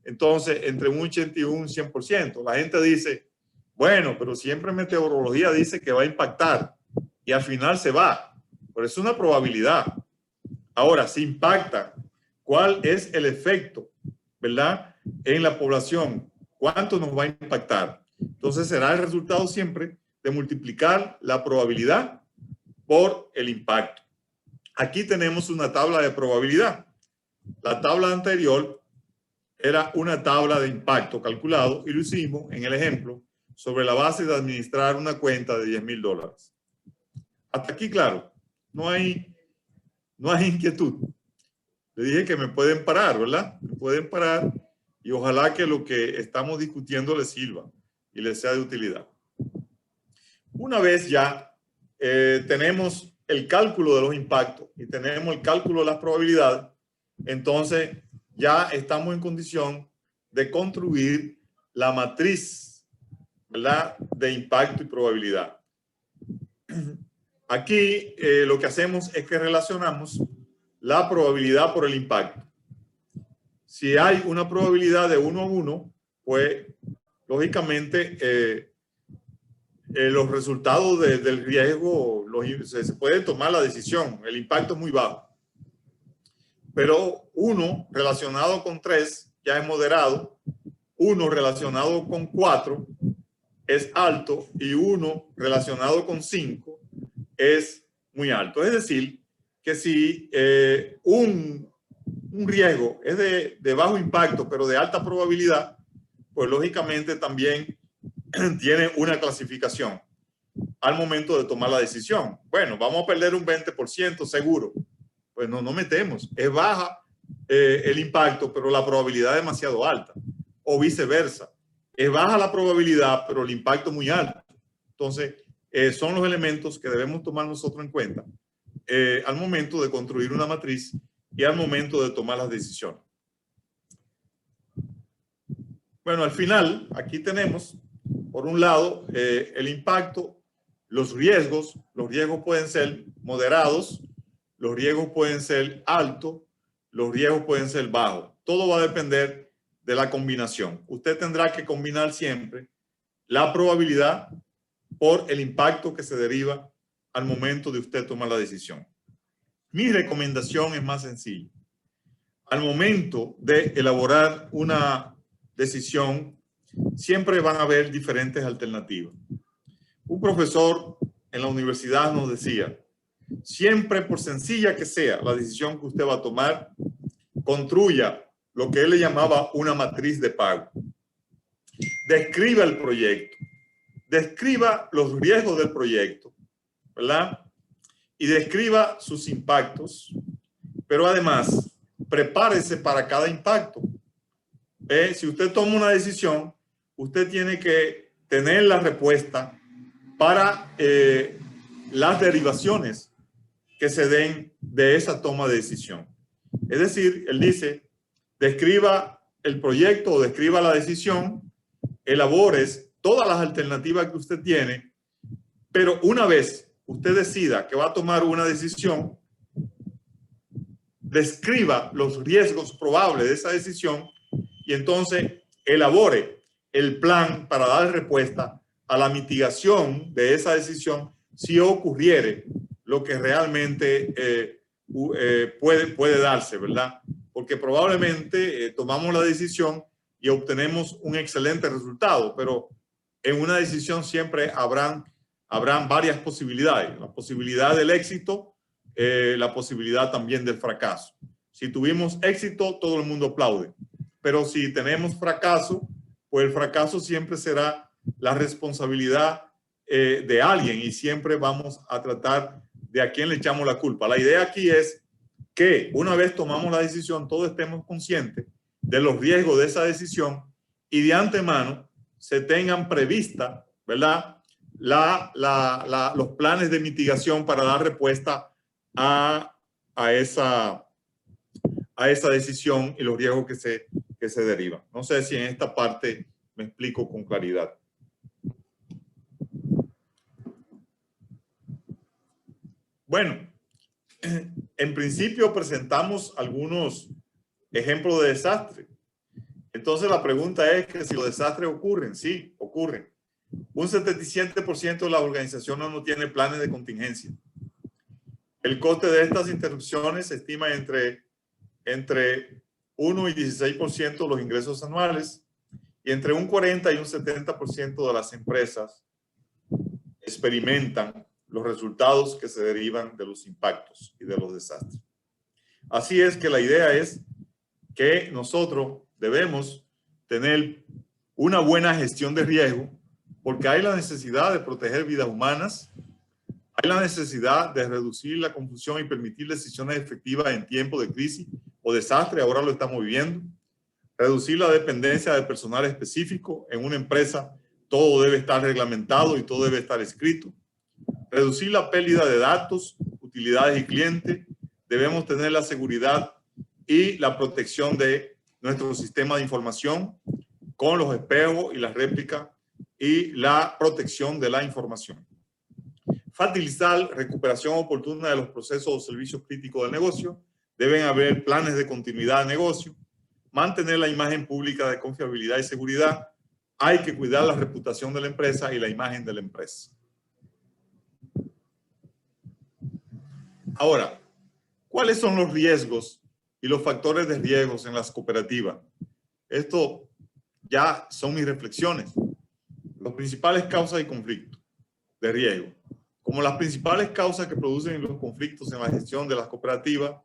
entonces entre un 81 y un 100%. La gente dice, bueno, pero siempre meteorología dice que va a impactar y al final se va. Pero es una probabilidad. Ahora, si impacta, ¿cuál es el efecto, verdad, en la población? ¿Cuánto nos va a impactar? Entonces será el resultado siempre de multiplicar la probabilidad por el impacto. Aquí tenemos una tabla de probabilidad. La tabla anterior era una tabla de impacto calculado y lo hicimos en el ejemplo sobre la base de administrar una cuenta de $10,000. Hasta aquí, claro, no hay inquietud. Le dije que me pueden parar, ¿verdad? Me pueden parar y ojalá que lo que estamos discutiendo les sirva y les sea de utilidad. Una vez ya tenemos el cálculo de los impactos y tenemos el cálculo de las probabilidades, entonces ya estamos en condición de construir la matriz, ¿verdad?, de impacto y probabilidad. Aquí lo que hacemos es que relacionamos la probabilidad por el impacto. Si hay una probabilidad de 1 a 1, pues lógicamente los resultados del riesgo se puede tomar la decisión. El impacto es muy bajo. pero 1 relacionado con 3 ya es moderado, 1 relacionado con 4 es alto y 1 relacionado con 5 es muy alto. Es decir, que si un riesgo es de bajo impacto pero de alta probabilidad, pues lógicamente también tiene una clasificación al momento de tomar la decisión. Bueno, vamos a perder un 20% seguro. Pues no metemos. Es baja el impacto, pero la probabilidad es demasiado alta. O viceversa. Es baja la probabilidad, pero el impacto muy alto. Entonces, son los elementos que debemos tomar nosotros en cuenta al momento de construir una matriz y al momento de tomar las decisiones. Bueno, al final, aquí tenemos, por un lado, el impacto, los riesgos. Los riesgos pueden ser moderados, los riesgos pueden ser altos, los riesgos pueden ser bajos. Todo va a depender de la combinación. Usted tendrá que combinar siempre la probabilidad por el impacto que se deriva al momento de usted tomar la decisión. Mi recomendación es más sencilla. Al momento de elaborar una decisión, siempre van a haber diferentes alternativas. Un profesor en la universidad nos decía, siempre, por sencilla que sea la decisión que usted va a tomar, construya lo que él le llamaba una matriz de pago. Describa el proyecto, describa los riesgos del proyecto, ¿verdad? Y describa sus impactos, pero además prepárese para cada impacto. Si usted toma una decisión, usted tiene que tener la respuesta para las derivaciones que se den de esa toma de decisión. Es decir, él dice, describa el proyecto o describa la decisión, elabores todas las alternativas que usted tiene, pero una vez usted decida que va a tomar una decisión, describa los riesgos probables de esa decisión y entonces elabore el plan para dar respuesta a la mitigación de esa decisión si ocurriere lo que realmente puede darse, ¿verdad? Porque probablemente tomamos la decisión y obtenemos un excelente resultado, pero en una decisión siempre habrán varias posibilidades. La posibilidad del éxito, la posibilidad también del fracaso. Si tuvimos éxito, todo el mundo aplaude. Pero si tenemos fracaso, pues el fracaso siempre será la responsabilidad de alguien y siempre vamos a tratar de a quién le echamos la culpa. La idea aquí es que una vez tomamos la decisión, todos estemos conscientes de los riesgos de esa decisión y de antemano se tengan prevista, ¿verdad? Los planes de mitigación para dar respuesta a esa decisión y los riesgos que se derivan. No sé si en esta parte me explico con claridad. Bueno, en principio presentamos algunos ejemplos de desastre. Entonces la pregunta es que si los desastres ocurren, sí, ocurren. Un 77% de las organizaciones no tiene planes de contingencia. El coste de estas interrupciones se estima entre 1 y 16% de los ingresos anuales y entre un 40 y un 70% de las empresas experimentan los resultados que se derivan de los impactos y de los desastres. Así es que la idea es que nosotros debemos tener una buena gestión de riesgo porque hay la necesidad de proteger vidas humanas, hay la necesidad de reducir la confusión y permitir decisiones efectivas en tiempos de crisis o desastre, ahora lo estamos viviendo, reducir la dependencia de personal específico. En una empresa todo debe estar reglamentado y todo debe estar escrito. Reducir la pérdida de datos, utilidades y clientes. Debemos tener la seguridad y la protección de nuestro sistema de información con los espejos y las réplicas y la protección de la información. Facilitar recuperación oportuna de los procesos o servicios críticos del negocio. Deben haber planes de continuidad de negocio. Mantener la imagen pública de confiabilidad y seguridad. Hay que cuidar la reputación de la empresa y la imagen de la empresa. Ahora, ¿cuáles son los riesgos y los factores de riesgos en las cooperativas. Esto ya son mis reflexiones. Las principales causas de conflicto, de riesgo. Como las principales causas que producen los conflictos en la gestión de las cooperativas,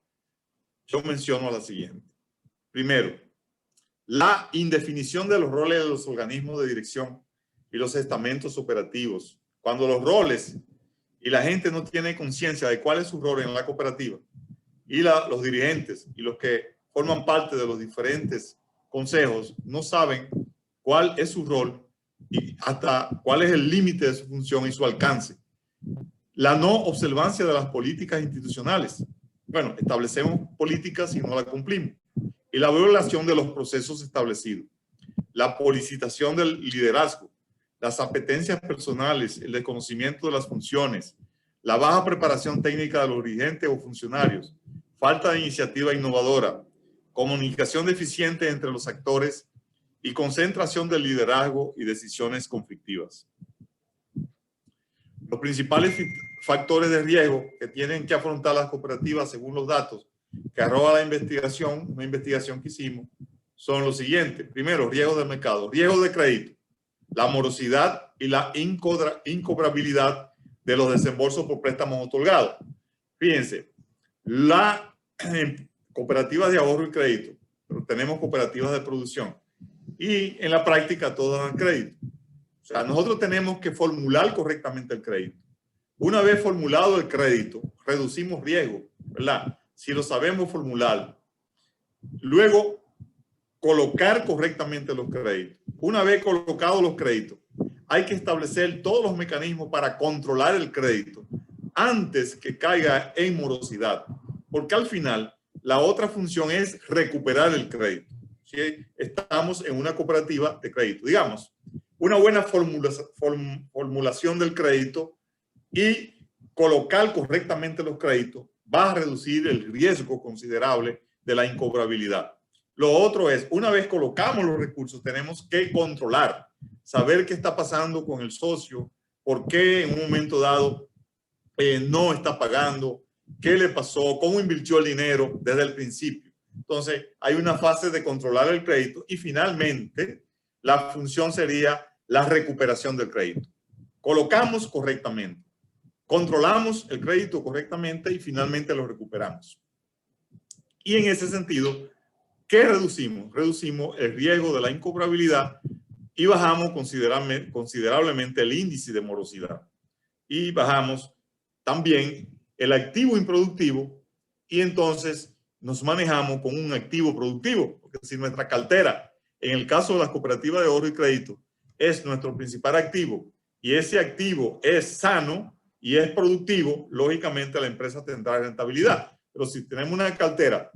yo menciono la siguiente. Primero, la indefinición de los roles de los organismos de dirección y los estamentos operativos. Cuando los roles y la gente no tiene conciencia de cuál es su rol en la cooperativa, y los dirigentes y los que forman parte de los diferentes consejos no saben cuál es su rol y hasta cuál es el límite de su función y su alcance. La no observancia de las políticas institucionales. Bueno, establecemos políticas y no las cumplimos. Y la violación de los procesos establecidos. La publicitación del liderazgo, las apetencias personales, el desconocimiento de las funciones, la baja preparación técnica de los dirigentes o funcionarios, falta de iniciativa innovadora, comunicación deficiente entre los actores y concentración del liderazgo y decisiones conflictivas. Los principales factores de riesgo que tienen que afrontar las cooperativas según los datos que arroja la investigación, una investigación que hicimos, son los siguientes. Primero, riesgos del mercado, riesgos de crédito, la morosidad y la incobrabilidad de los desembolsos por préstamos otorgados. Fíjense, las cooperativas de ahorro y crédito, pero tenemos cooperativas de producción y en la práctica todas dan crédito. O sea, nosotros tenemos que formular correctamente el crédito. Una vez formulado el crédito, reducimos riesgo, ¿verdad? Si lo sabemos formular. Luego, colocar correctamente los créditos. Una vez colocados los créditos, hay que establecer todos los mecanismos para controlar el crédito antes que caiga en morosidad. Porque al final, la otra función es recuperar el crédito. ¿Sí? Estamos en una cooperativa de crédito. Digamos, una buena formulación del crédito y colocar correctamente los créditos va a reducir el riesgo considerable de la incobrabilidad. Lo otro es, una vez colocamos los recursos, tenemos que controlar, saber qué está pasando con el socio, por qué en un momento dado no está pagando, qué le pasó, cómo invirtió el dinero desde el principio. Entonces, hay una fase de controlar el crédito y finalmente la función sería la recuperación del crédito. Colocamos correctamente, controlamos el crédito correctamente y finalmente lo recuperamos. Y en ese sentido, ¿qué reducimos? Reducimos el riesgo de la incobrabilidad y bajamos considerablemente el índice de morosidad. Y bajamos también el activo improductivo y entonces nos manejamos con un activo productivo. Porque si nuestra cartera, en el caso de las cooperativas de ahorro y crédito, es nuestro principal activo y ese activo es sano y es productivo, lógicamente la empresa tendrá rentabilidad. Pero si tenemos una cartera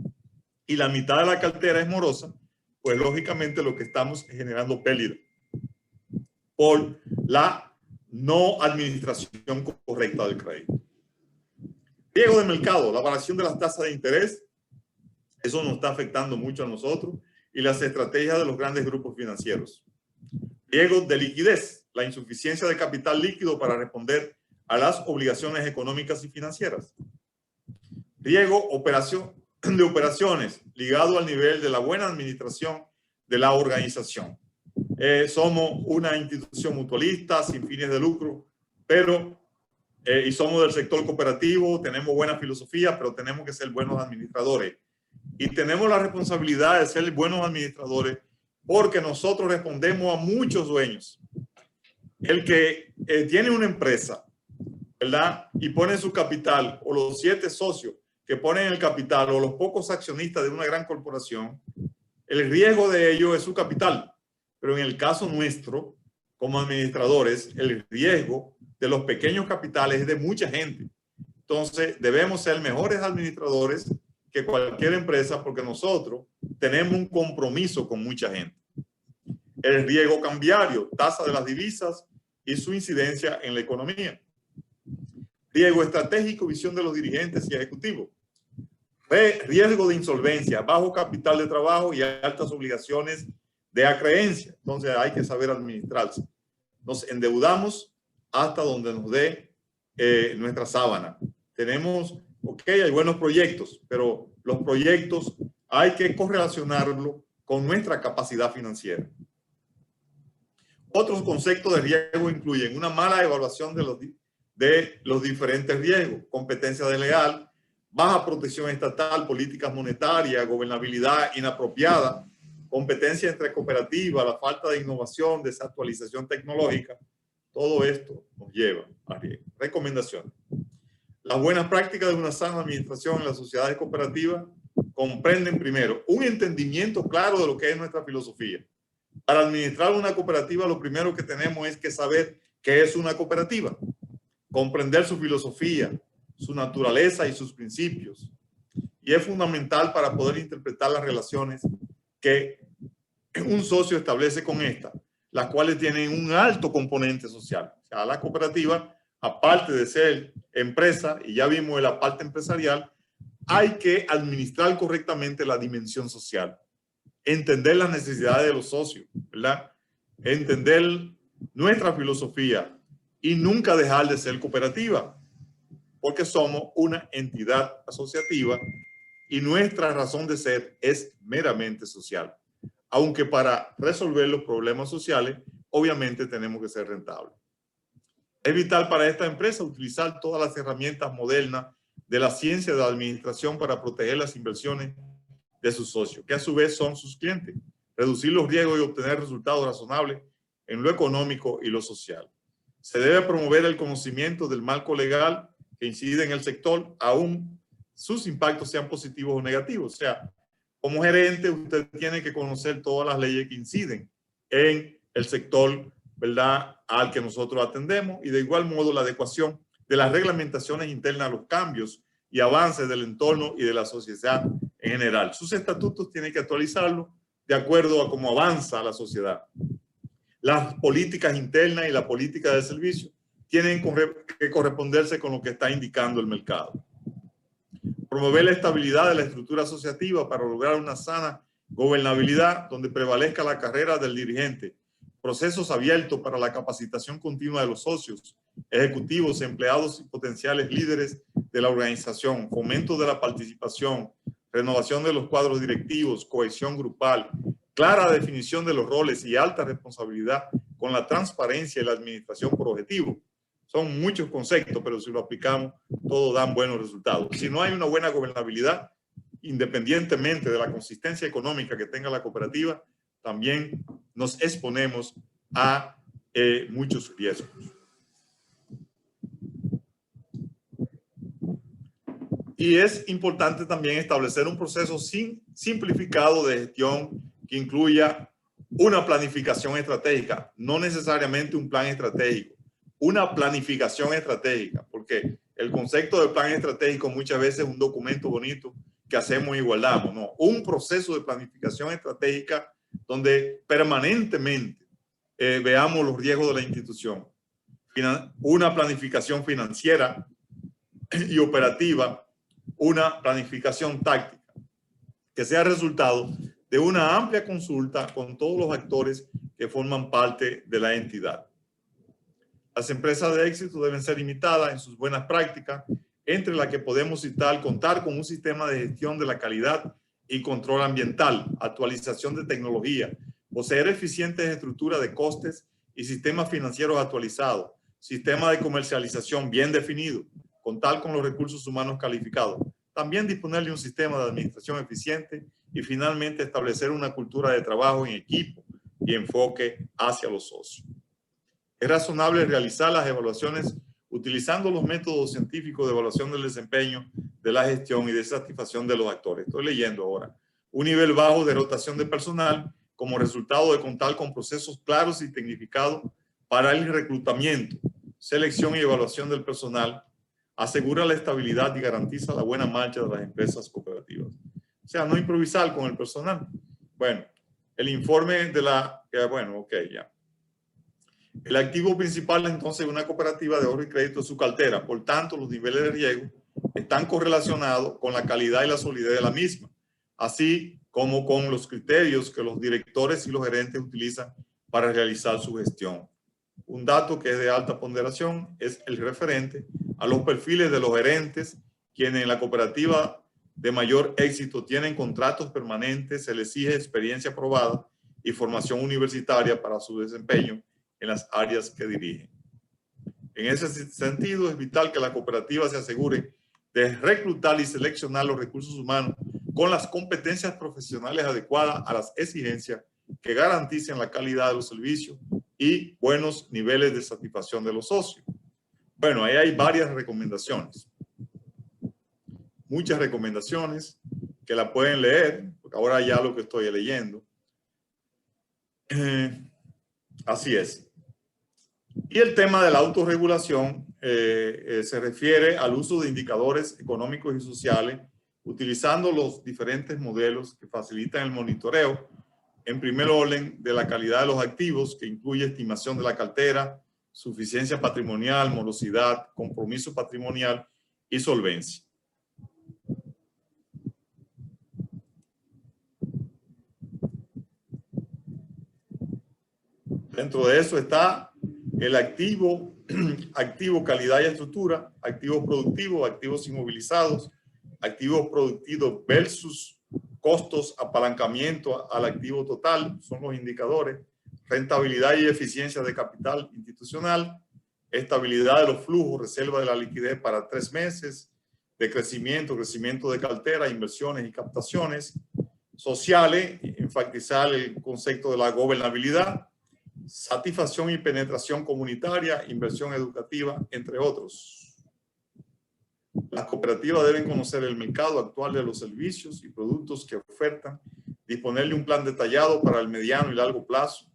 y la mitad de la cartera es morosa, pues lógicamente lo que estamos es generando pérdida por la no administración correcta del crédito. Riesgo de mercado, la variación de las tasas de interés, eso nos está afectando mucho a nosotros y las estrategias de los grandes grupos financieros. Riesgo de liquidez, la insuficiencia de capital líquido para responder a las obligaciones económicas y financieras. Riesgo de operaciones ligado al nivel de la buena administración de la organización. Somos una institución mutualista sin fines de lucro, pero y somos del sector cooperativo, tenemos buena filosofía, pero tenemos que ser buenos administradores. Y tenemos la responsabilidad de ser buenos administradores porque nosotros respondemos a muchos dueños. El que tiene una empresa, ¿verdad? Y pone su capital, o los 7 socios que ponen el capital, o los pocos accionistas de una gran corporación, el riesgo de ello es su capital. Pero en el caso nuestro, como administradores, el riesgo de los pequeños capitales es de mucha gente. Entonces, debemos ser mejores administradores que cualquier empresa porque nosotros tenemos un compromiso con mucha gente. El riesgo cambiario, tasa de las divisas y su incidencia en la economía. Riesgo estratégico, visión de los dirigentes y ejecutivos. Riesgo de insolvencia, bajo capital de trabajo y altas obligaciones de acreencia. Entonces hay que saber administrarse. Nos endeudamos hasta donde nos dé nuestra sábana. Tenemos, ok, hay buenos proyectos, pero los proyectos hay que correlacionarlo con nuestra capacidad financiera. Otros conceptos de riesgo incluyen una mala evaluación de los diferentes riesgos, competencia desleal, baja protección estatal, políticas monetarias, gobernabilidad inapropiada, competencia entre cooperativas, la falta de innovación, desactualización tecnológica. Todo esto nos lleva a riesgo. Recomendaciones. Las buenas prácticas de una sana administración en las sociedades cooperativas comprenden primero un entendimiento claro de lo que es nuestra filosofía. Para administrar una cooperativa, lo primero que tenemos es que saber qué es una cooperativa, comprender su filosofía, su naturaleza y sus principios. Y es fundamental para poder interpretar las relaciones que un socio establece con esta, las cuales tienen un alto componente social. O sea, la cooperativa, aparte de ser empresa, y ya vimos en la parte empresarial, hay que administrar correctamente la dimensión social. Entender las necesidades de los socios, ¿verdad? Entender nuestra filosofía y nunca dejar de ser cooperativa, porque somos una entidad asociativa y nuestra razón de ser es meramente social. Aunque para resolver los problemas sociales, obviamente tenemos que ser rentables. Es vital para esta empresa utilizar todas las herramientas modernas de la ciencia de la administración para proteger las inversiones de sus socios, que a su vez son sus clientes, reducir los riesgos y obtener resultados razonables en lo económico y lo social. Se debe promover el conocimiento del marco legal que incide en el sector, aún sus impactos sean positivos o negativos. O sea, como gerente, usted tiene que conocer todas las leyes que inciden en el sector, ¿verdad?, al que nosotros atendemos, y de igual modo la adecuación de las reglamentaciones internas a los cambios y avances del entorno y de la sociedad en general. Sus estatutos tienen que actualizarlos de acuerdo a cómo avanza la sociedad. Las políticas internas y la política de servicio tienen que corresponderse con lo que está indicando el mercado. Promover la estabilidad de la estructura asociativa para lograr una sana gobernabilidad donde prevalezca la carrera del dirigente, procesos abiertos para la capacitación continua de los socios, ejecutivos, empleados y potenciales líderes de la organización, fomento de la participación, renovación de los cuadros directivos, cohesión grupal, clara definición de los roles y alta responsabilidad con la transparencia y la administración por objetivo. Son muchos conceptos, pero si lo aplicamos, todos dan buenos resultados. Si no hay una buena gobernabilidad, independientemente de la consistencia económica que tenga la cooperativa, también nos exponemos a muchos riesgos. Y es importante también establecer un proceso simplificado de gestión que incluya una planificación estratégica, no necesariamente un plan estratégico, una planificación estratégica, porque el concepto de plan estratégico muchas veces es un documento bonito que hacemos y guardamos, no, un proceso de planificación estratégica donde permanentemente veamos los riesgos de la institución, una planificación financiera y operativa, una planificación táctica, que sea resultado de una amplia consulta con todos los actores que forman parte de la entidad. Las empresas de éxito deben ser imitadas en sus buenas prácticas, entre las que podemos citar contar con un sistema de gestión de la calidad y control ambiental, actualización de tecnología, poseer eficientes estructuras de costes y sistemas financieros actualizados, sistema de comercialización bien definido, contar con los recursos humanos calificados, también disponer de un sistema de administración eficiente y finalmente establecer una cultura de trabajo en equipo y enfoque hacia los socios. Es razonable realizar las evaluaciones utilizando los métodos científicos de evaluación del desempeño, de la gestión y de satisfacción de los actores. Estoy leyendo ahora. Un nivel bajo de rotación de personal como resultado de contar con procesos claros y tecnificados para el reclutamiento, selección y evaluación del personal, asegura la estabilidad y garantiza la buena marcha de las empresas cooperativas. O sea, no improvisar con el personal. Bueno, el informe de la... Bueno, ok, ya. El activo principal entonces de una cooperativa de ahorro y crédito es su cartera. Por tanto, los niveles de riesgo están correlacionados con la calidad y la solidez de la misma, así como con los criterios que los directores y los gerentes utilizan para realizar su gestión. Un dato que es de alta ponderación es el referente a los perfiles de los gerentes, quienes en la cooperativa de mayor éxito tienen contratos permanentes, se les exige experiencia probada y formación universitaria para su desempeño en las áreas que dirigen. En ese sentido, es vital que la cooperativa se asegure de reclutar y seleccionar los recursos humanos con las competencias profesionales adecuadas a las exigencias que garanticen la calidad de los servicios y buenos niveles de satisfacción de los socios. Bueno, ahí hay varias recomendaciones. Muchas recomendaciones que la pueden leer, porque ahora ya lo que estoy leyendo. Así es. Y el tema de la autorregulación se refiere al uso de indicadores económicos y sociales, utilizando los diferentes modelos que facilitan el monitoreo, en primer orden, de la calidad de los activos, que incluye estimación de la cartera, suficiencia patrimonial, morosidad, compromiso patrimonial y solvencia. Dentro de eso está el activo, calidad y estructura, activos productivos, activos inmovilizados, activos productivos versus costos, apalancamiento al activo total, son los indicadores, rentabilidad y eficiencia de capital institucional, estabilidad de los flujos, reserva de la liquidez para 3 meses, de crecimiento de cartera, inversiones y captaciones sociales, enfatizar el concepto de la gobernabilidad, satisfacción y penetración comunitaria, inversión educativa, entre otros. Las cooperativas deben conocer el mercado actual de los servicios y productos que ofertan, disponerle un plan detallado para el mediano y largo plazo.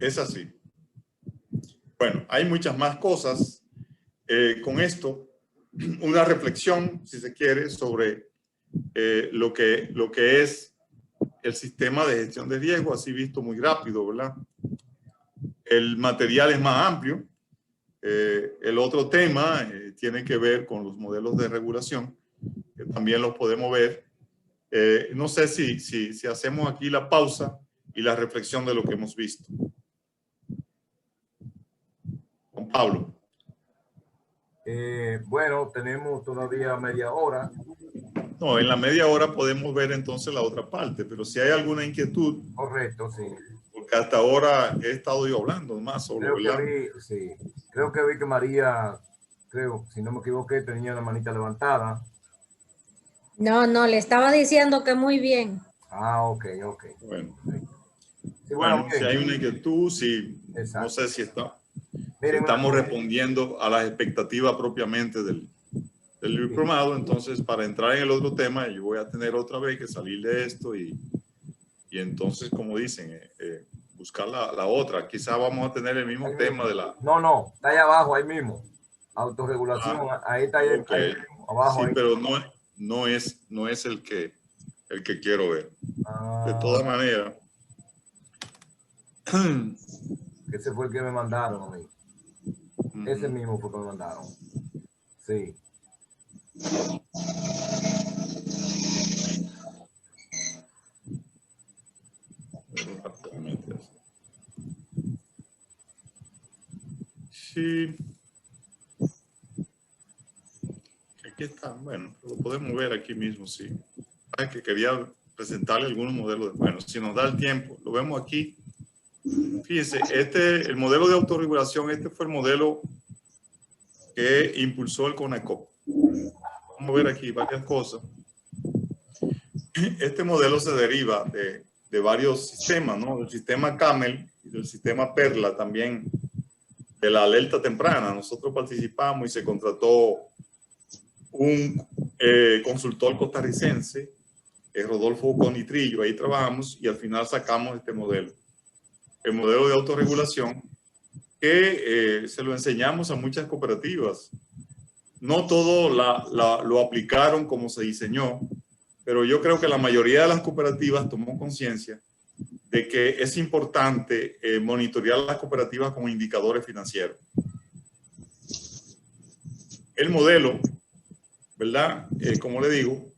Es así. Bueno, hay muchas más cosas. Con esto, una reflexión, si se quiere, sobre lo que es el sistema de gestión de riesgo, así visto muy rápido, ¿verdad? El material es más amplio. El otro tema tiene que ver con los modelos de regulación, que también los podemos ver. No sé si hacemos aquí la pausa y la reflexión de lo que hemos visto. Juan Pablo. Bueno, tenemos todavía media hora. No, en la media hora podemos ver entonces la otra parte, pero si hay alguna inquietud. Correcto, sí. Porque hasta ahora he estado yo hablando más solo, creo que vi que María, si no me equivoqué, tenía la manita levantada. No, le estaba diciendo que muy bien. Ah, ok. Bueno, sí, bueno si hay una inquietud, no sé si estamos respondiendo a las expectativas propiamente del diplomado. Entonces, para entrar en el otro tema, yo voy a tener otra vez que salir de esto y entonces, como dicen, buscar la otra. Quizá vamos a tener el mismo tema de la... No, está ahí abajo, ahí mismo. Autorregulación, ahí está, ahí mismo, abajo. Sí, ahí. pero no es el que quiero ver. De todas maneras. Ese fue el que me mandaron a mí. Ese mismo fue el que me mandaron. Sí. Sí. Aquí está. Bueno, lo podemos ver aquí mismo, sí. Que quería presentarle algunos modelos. Bueno, si nos da el tiempo, lo vemos aquí. Fíjense, el modelo de autorregulación, fue el modelo que impulsó el CONACOP. Vamos a ver aquí varias cosas. Este modelo se deriva de varios sistemas, ¿no? Del sistema CAMEL y del sistema PERLA, también de la alerta temprana. Nosotros participamos y se contrató un consultor costarricense, Rodolfo Conitrillo. Ahí trabajamos y al final sacamos este modelo. El modelo de autorregulación, que se lo enseñamos a muchas cooperativas. No todos lo aplicaron como se diseñó, pero yo creo que la mayoría de las cooperativas tomó conciencia de que es importante monitorear las cooperativas con indicadores financieros. El modelo, ¿verdad? Como le digo,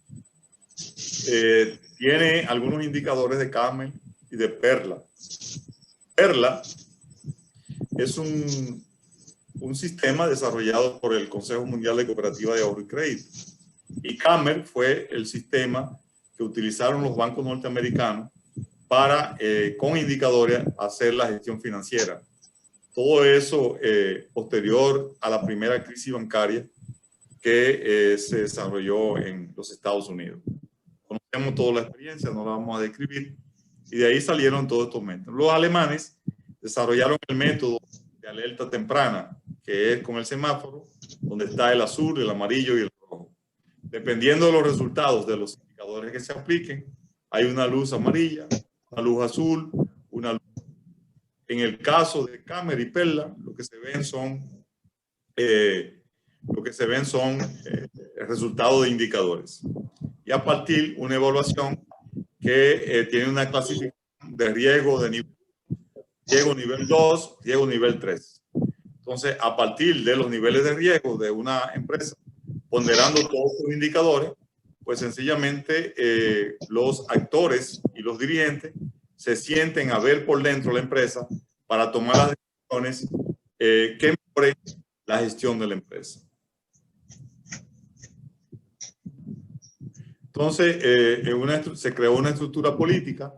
tiene algunos indicadores de CAMEL y de PERLA. PERLA es un un sistema desarrollado por el Consejo Mundial de Cooperativas de Ahorro y Crédito. Y CAMER fue el sistema que utilizaron los bancos norteamericanos para, con indicadores, hacer la gestión financiera. Todo eso posterior a la primera crisis bancaria que se desarrolló en los Estados Unidos. Conocemos toda la experiencia, no la vamos a describir, y de ahí salieron todos estos métodos. Los alemanes desarrollaron el método de alerta temprana, que es con el semáforo, donde está el azul, el amarillo y el rojo. Dependiendo de los resultados de los indicadores que se apliquen, hay una luz amarilla, una luz azul, una luz. En el caso de CAMER y Perla, lo que se ven son el resultado de indicadores. Y a partir de una evaluación que tiene una clasificación de riesgo de nivel 2, riesgo nivel 3. Entonces, a partir de los niveles de riesgo de una empresa, ponderando todos los indicadores, pues sencillamente los actores y los dirigentes se sienten a ver por dentro la empresa para tomar las decisiones que mejoren la gestión de la empresa. Entonces, se creó una estructura política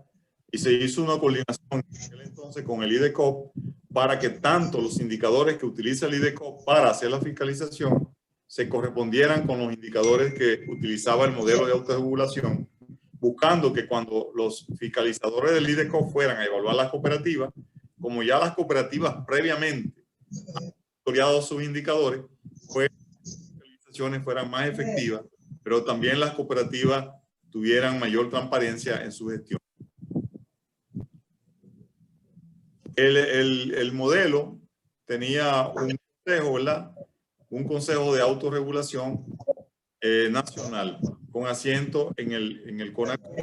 y se hizo una coordinación en aquel entonces con el IDECOP para que tanto los indicadores que utiliza el IDECOP para hacer la fiscalización se correspondieran con los indicadores que utilizaba el modelo de autorregulación, buscando que cuando los fiscalizadores del IDECOP fueran a evaluar las cooperativas, como ya las cooperativas previamente han monitoreado sus indicadores, pues las fiscalizaciones fueran más efectivas, pero también las cooperativas tuvieran mayor transparencia en su gestión. El modelo tenía un consejo, ¿verdad? Un consejo de autorregulación nacional con asiento en el CONACOP.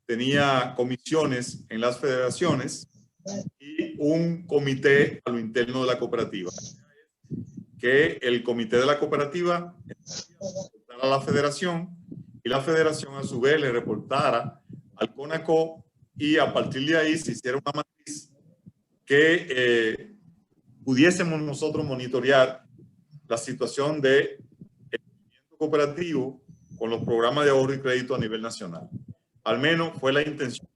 Tenía comisiones en las federaciones y un comité a lo interno de la cooperativa. Que el comité de la cooperativa reportara a la federación y la federación a su vez le reportara al CONACOP, y a partir de ahí se hiciera una matriz que pudiésemos nosotros monitorear la situación del movimiento cooperativo con los programas de ahorro y crédito a nivel nacional. Al menos fue la intención,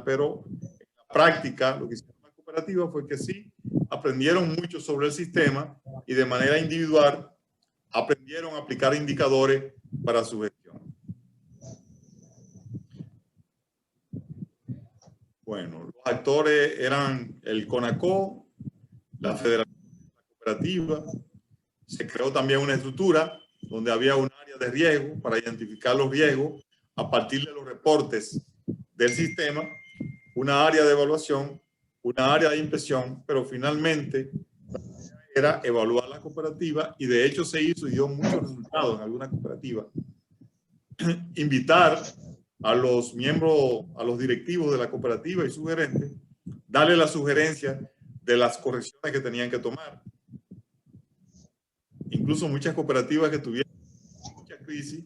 pero en la práctica lo que hicieron las cooperativas fue que sí aprendieron mucho sobre el sistema y de manera individual aprendieron a aplicar indicadores para su gestión. Bueno, los actores eran el CONACOP, la Federación Cooperativa. Se creó también una estructura donde había un área de riesgo para identificar los riesgos a partir de los reportes del sistema, una área de evaluación, una área de inspección, pero finalmente era evaluar la cooperativa, y de hecho se hizo y dio muchos resultados en alguna cooperativa. Invitar a los miembros, a los directivos de la cooperativa y sus gerentes, darle la sugerencia de las correcciones que tenían que tomar. Incluso muchas cooperativas que tuvieron mucha crisis,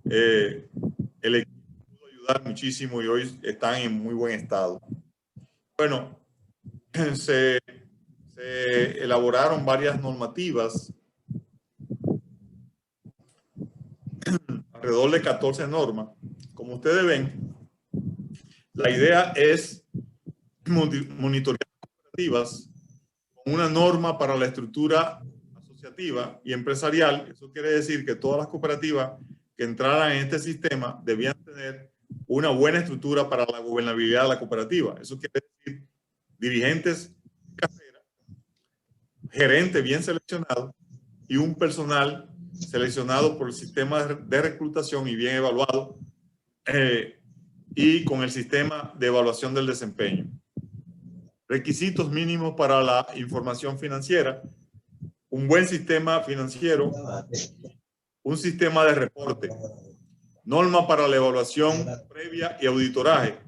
el equipo pudo ayudar muchísimo y hoy están en muy buen estado. Bueno, se elaboraron varias normativas, alrededor de 14 normas. Como ustedes ven, la idea es monitorear cooperativas con una norma para la estructura asociativa y empresarial. Eso quiere decir que todas las cooperativas que entraran en este sistema debían tener una buena estructura para la gobernabilidad de la cooperativa. Eso quiere decir dirigentes de carrera, gerente bien seleccionado y un personal seleccionado por el sistema de reclutación y bien evaluado, y con el sistema de evaluación del desempeño. Requisitos mínimos para la información financiera: un buen sistema financiero, un sistema de reporte, norma para la evaluación previa y auditoraje.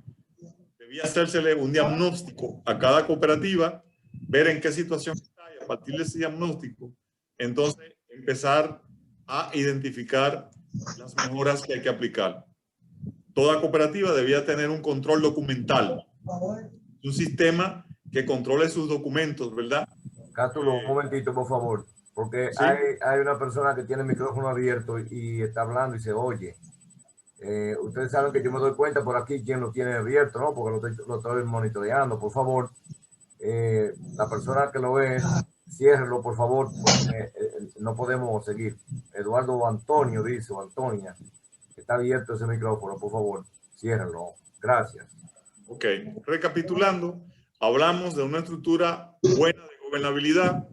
Debía hacérsele un diagnóstico a cada cooperativa, ver en qué situación está, y a partir de ese diagnóstico, entonces empezar a identificar las mejoras que hay que aplicar. Toda cooperativa debía tener un control documental, un sistema que controle sus documentos, ¿verdad? Cátulo, un momentito, por favor, porque ¿Sí? hay una persona que tiene el micrófono abierto y está hablando y se oye. Ustedes saben que yo me doy cuenta por aquí quién lo tiene abierto, ¿no? Porque lo estoy monitoreando. Por favor, la persona que lo ve, ciérrelo, por favor, porque no podemos seguir. Eduardo Antonio dice, o Antonia, está abierto ese micrófono, por favor, ciérrelo. Gracias. Ok, recapitulando, hablamos de una estructura buena de gobernabilidad,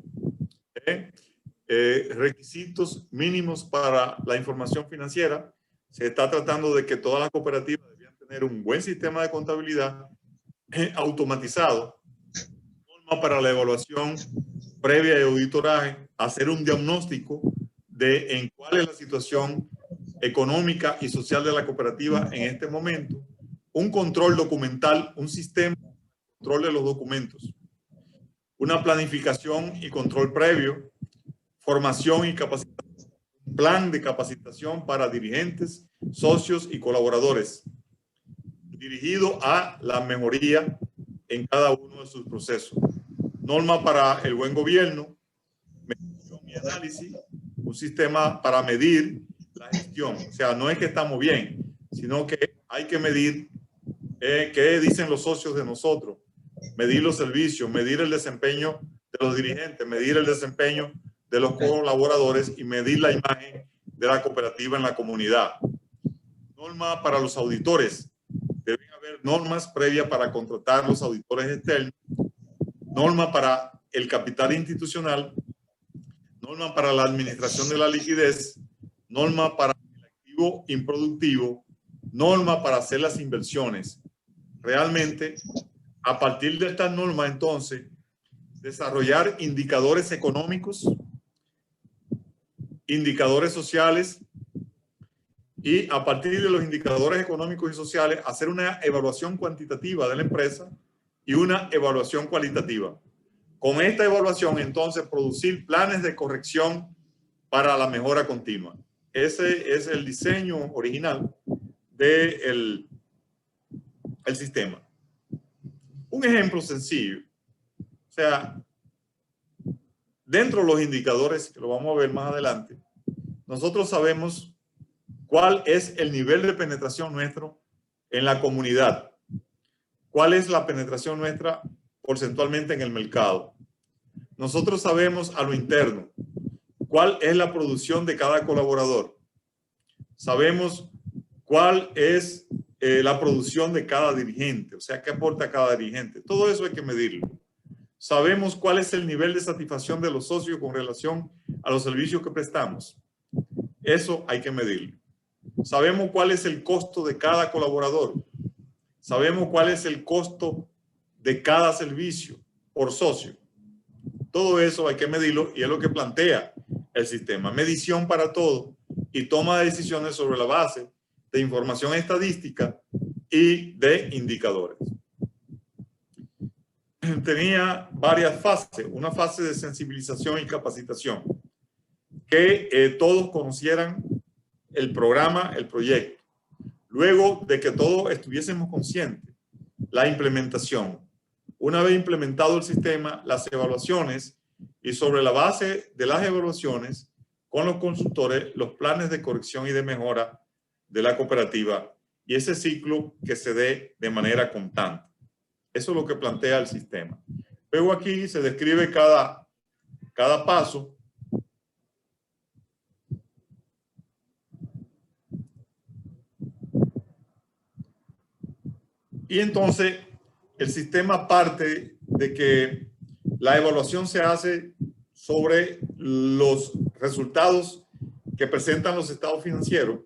requisitos mínimos para la información financiera. Se está tratando de que todas las cooperativas deberían tener un buen sistema de contabilidad automatizado, norma para la evaluación previa de auditoraje, hacer un diagnóstico de en cuál es la situación económica y social de la cooperativa en este momento, un control documental, un sistema de control de los documentos, una planificación y control previo, formación y capacitación, un plan de capacitación para dirigentes, socios y colaboradores, dirigido a la mejoría en cada uno de sus procesos. Norma para el buen gobierno, medición y análisis, un sistema para medir la gestión. O sea, no es que estamos bien, sino que hay que medir qué dicen los socios de nosotros, medir los servicios, medir el desempeño de los dirigentes, medir el desempeño de los colaboradores y medir la imagen de la cooperativa en la comunidad. Norma para los auditores. Deben haber normas previas para contratar los auditores externos, norma para el capital institucional, norma para la administración de la liquidez, norma para el activo improductivo, norma para hacer las inversiones. Realmente, a partir de estas normas, entonces, desarrollar indicadores económicos, indicadores sociales, y a partir de los indicadores económicos y sociales, hacer una evaluación cuantitativa de la empresa y una evaluación cualitativa. Con esta evaluación, entonces, producir planes de corrección para la mejora continua. Ese es el diseño original del sistema. Un ejemplo sencillo. O sea, dentro de los indicadores, que lo vamos a ver más adelante, nosotros sabemos cuál es el nivel de penetración nuestro en la comunidad, cuál es la penetración nuestra porcentualmente en el mercado. Nosotros sabemos a lo interno cuál es la producción de cada colaborador. Sabemos cuál es la producción de cada dirigente, o sea, qué aporta cada dirigente. Todo eso hay que medirlo. Sabemos cuál es el nivel de satisfacción de los socios con relación a los servicios que prestamos. Eso hay que medirlo. Sabemos cuál es el costo de cada colaborador. Sabemos cuál es el costo de cada servicio por socio. Todo eso hay que medirlo y es lo que plantea el sistema. Medición para todo y toma de decisiones sobre la base de información estadística y de indicadores. Tenía varias fases. Una fase de sensibilización y capacitación. Que todos conocieran el programa, el proyecto. Luego de que todos estuviésemos conscientes, la implementación. Una vez implementado el sistema, las evaluaciones y sobre la base de las evaluaciones, con los consultores, los planes de corrección y de mejora de la cooperativa y ese ciclo que se dé de manera constante. Eso es lo que plantea el sistema. Luego aquí se describe cada paso. Y entonces el sistema parte de que la evaluación se hace sobre los resultados que presentan los estados financieros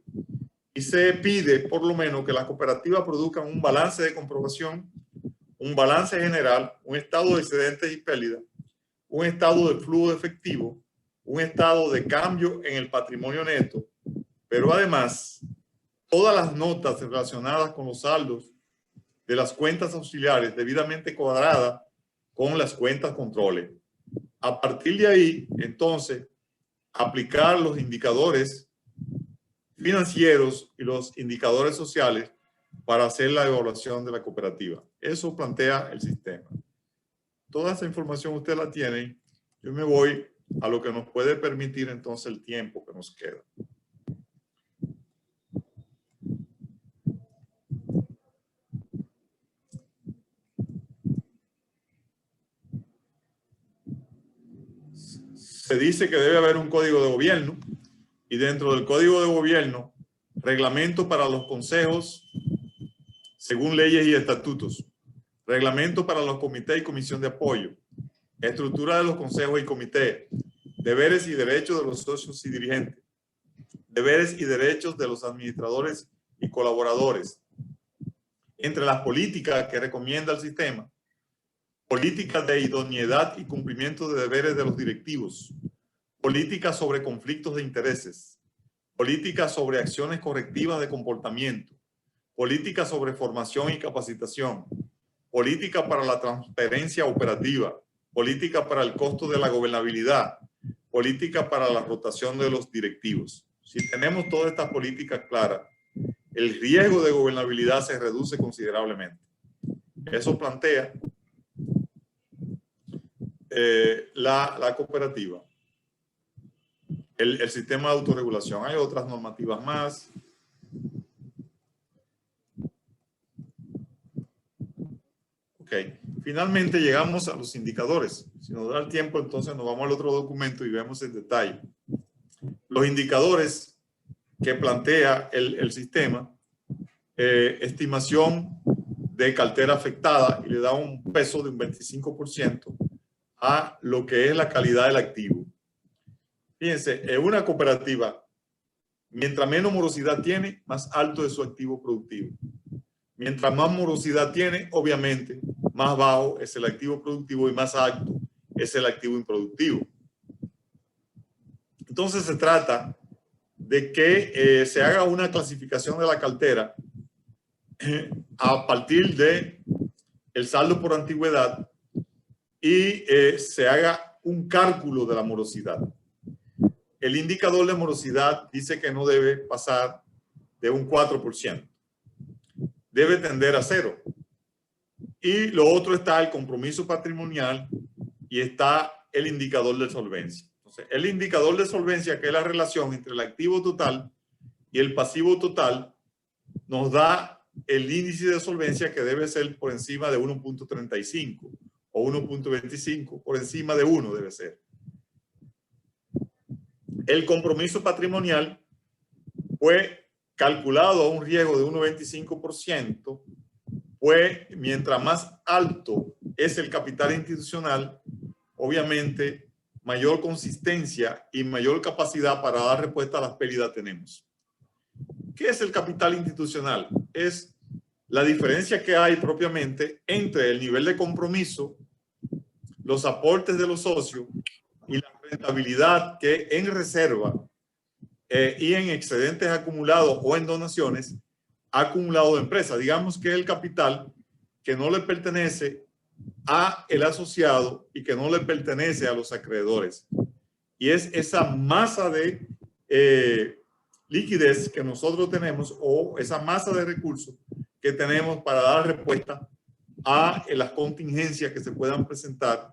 y se pide por lo menos que las cooperativas produzcan un balance de comprobación, un balance general, un estado de excedentes y pérdidas, un estado de flujo de efectivo, un estado de cambio en el patrimonio neto, pero además todas las notas relacionadas con los saldos de las cuentas auxiliares debidamente cuadradas con las cuentas controles. A partir de ahí, entonces, aplicar los indicadores financieros y los indicadores sociales para hacer la evaluación de la cooperativa. Eso plantea el sistema. Toda esa información usted la tiene Yo me voy a lo que nos puede permitir entonces el tiempo que nos queda. Se dice que debe haber un código de gobierno y dentro del código de gobierno, reglamento para los consejos según leyes y estatutos, reglamento para los comités y comisión de apoyo, estructura de los consejos y comités, deberes y derechos de los socios y dirigentes, deberes y derechos de los administradores y colaboradores. Entre las políticas que recomienda el sistema, políticas de idoneidad y cumplimiento de deberes de los directivos, políticas sobre conflictos de intereses, políticas sobre acciones correctivas de comportamiento, políticas sobre formación y capacitación, política para la transparencia operativa, política para el costo de la gobernabilidad, política para la rotación de los directivos. Si tenemos todas estas políticas claras, el riesgo de gobernabilidad se reduce considerablemente. Eso plantea la cooperativa. El sistema de autorregulación. Hay otras normativas más. Ok. Finalmente llegamos a los indicadores. Si nos da el tiempo, entonces nos vamos al otro documento y vemos en detalle. Los indicadores que plantea el sistema, estimación de cartera afectada y le da un peso de un 25% a lo que es la calidad del activo. Fíjense, en una cooperativa, mientras menos morosidad tiene, más alto es su activo productivo. Mientras más morosidad tiene, obviamente, más bajo es el activo productivo y más alto es el activo improductivo. Entonces se trata de que se haga una clasificación de la cartera a partir de el saldo por antigüedad y se haga un cálculo de la morosidad. El indicador de morosidad dice que no debe pasar de un 4%. Debe tender a 0. Y lo otro está el compromiso patrimonial y está el indicador de solvencia. Entonces, el indicador de solvencia, que es la relación entre el activo total y el pasivo total, nos da el índice de solvencia que debe ser por encima de 1.35 o 1.25, por encima de 1 debe ser. El compromiso patrimonial fue calculado a un riesgo de 1.25%, pues mientras más alto es el capital institucional, obviamente mayor consistencia y mayor capacidad para dar respuesta a las pérdidas tenemos. ¿Qué es el capital institucional? Es la diferencia que hay propiamente entre el nivel de compromiso, los aportes de los socios y la rentabilidad que en reserva y en excedentes acumulados o en donaciones ha acumulado de empresa. Digamos que es el capital que no le pertenece a el asociado y que no le pertenece a los acreedores. Y es esa masa de liquidez que nosotros tenemos o esa masa de recursos que tenemos para dar respuesta a las contingencias que se puedan presentar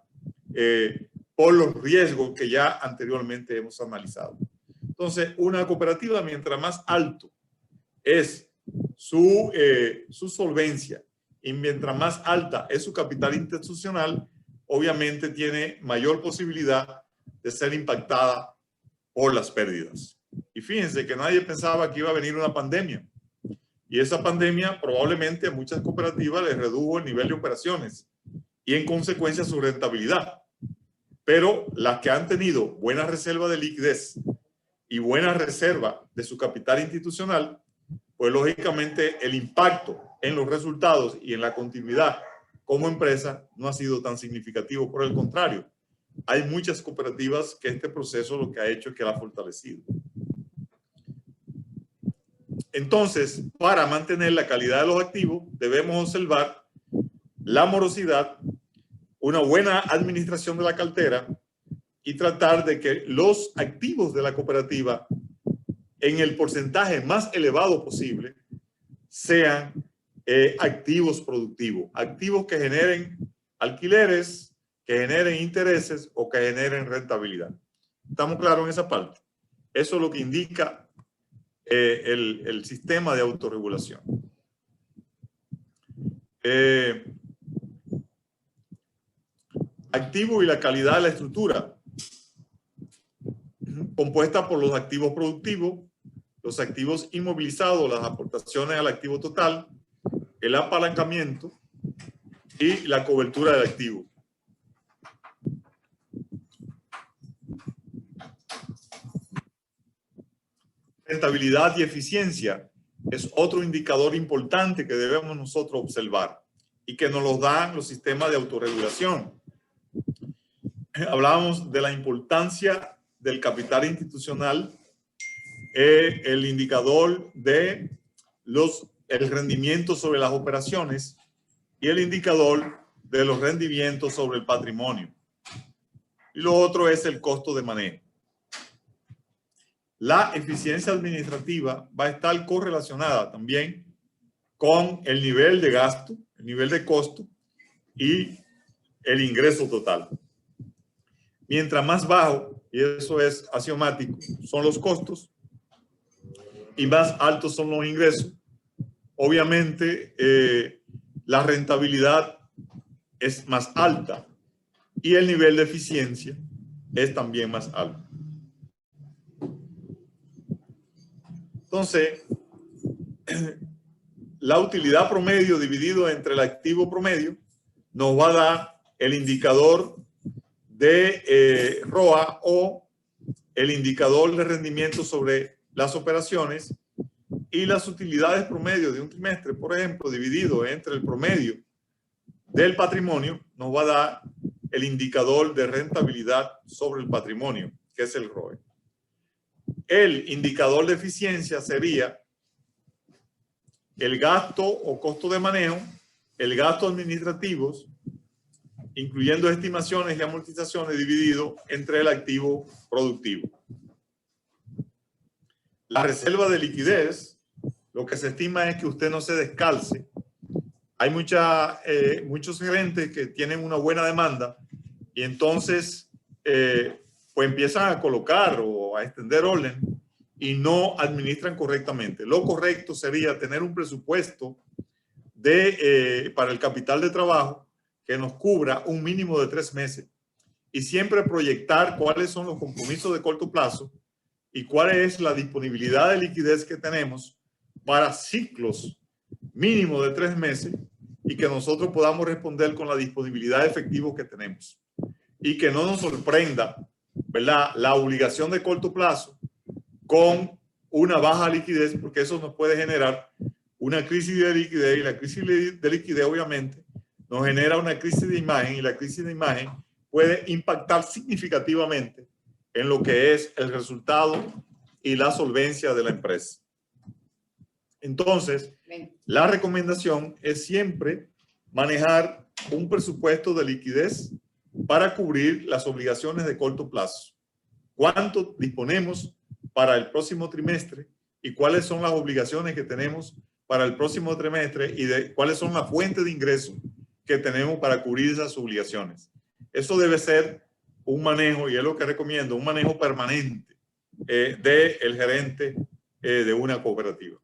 por los riesgos que ya anteriormente hemos analizado. Entonces, una cooperativa, mientras más alto es su solvencia y mientras más alta es su capital institucional, obviamente tiene mayor posibilidad de ser impactada por las pérdidas. Y fíjense que nadie pensaba que iba a venir una pandemia. Y esa pandemia probablemente a muchas cooperativas les redujo el nivel de operaciones y en consecuencia su rentabilidad. Pero las que han tenido buena reserva de liquidez y buena reserva de su capital institucional, pues lógicamente el impacto en los resultados y en la continuidad como empresa no ha sido tan significativo. Por el contrario, hay muchas cooperativas que este proceso lo que ha hecho es que la ha fortalecido. Entonces, para mantener la calidad de los activos, debemos observar la morosidad, una buena administración de la cartera y tratar de que los activos de la cooperativa en el porcentaje más elevado posible sean activos productivos, activos que generen alquileres, que generen intereses o que generen rentabilidad. ¿Estamos claros en esa parte? Eso es lo que indica el sistema de autorregulación. Activo y la calidad de la estructura, compuesta por los activos productivos, los activos inmovilizados, las aportaciones al activo total, el apalancamiento y la cobertura del activo. Rentabilidad y eficiencia es otro indicador importante que debemos nosotros observar y que nos lo dan los sistemas de autorregulación. Hablábamos de la importancia del capital institucional, el indicador de el rendimiento sobre las operaciones y el indicador de los rendimientos sobre el patrimonio. Y lo otro es el costo de manejo. La eficiencia administrativa va a estar correlacionada también con el nivel de gasto, el nivel de costo y el ingreso total. Mientras más bajo, y eso es axiomático, son los costos y más altos son los ingresos, obviamente la rentabilidad es más alta y el nivel de eficiencia es también más alto. Entonces, la utilidad promedio dividido entre el activo promedio nos va a dar el indicador de ROA o el indicador de rendimiento sobre las operaciones, y las utilidades promedio de un trimestre, por ejemplo, dividido entre el promedio del patrimonio, nos va a dar el indicador de rentabilidad sobre el patrimonio, que es el ROE. El indicador de eficiencia sería el gasto o costo de manejo, el gasto administrativos, incluyendo estimaciones y amortizaciones, dividido entre el activo productivo. La reserva de liquidez, lo que se estima es que usted no se descalce. Hay muchos gerentes que tienen una buena demanda y entonces pues empiezan a colocar o a extender orden y no administran correctamente. Lo correcto sería tener un presupuesto para el capital de trabajo que nos cubra un mínimo de 3 meses y siempre proyectar cuáles son los compromisos de corto plazo y cuál es la disponibilidad de liquidez que tenemos para ciclos mínimos de 3 meses y que nosotros podamos responder con la disponibilidad de efectivo que tenemos y que no nos sorprenda, ¿verdad?, la obligación de corto plazo con una baja liquidez, porque eso nos puede generar una crisis de liquidez, y la crisis de liquidez obviamente nos genera una crisis de imagen, y la crisis de imagen puede impactar significativamente en lo que es el resultado y la solvencia de la empresa. Entonces, la recomendación es siempre manejar un presupuesto de liquidez para cubrir las obligaciones de corto plazo. ¿Cuánto disponemos para el próximo trimestre y cuáles son las obligaciones que tenemos para el próximo trimestre y cuáles son las fuentes de ingresos que tenemos para cubrir esas obligaciones? Eso debe ser un manejo, y es lo que recomiendo, un manejo permanente del gerente de una cooperativa.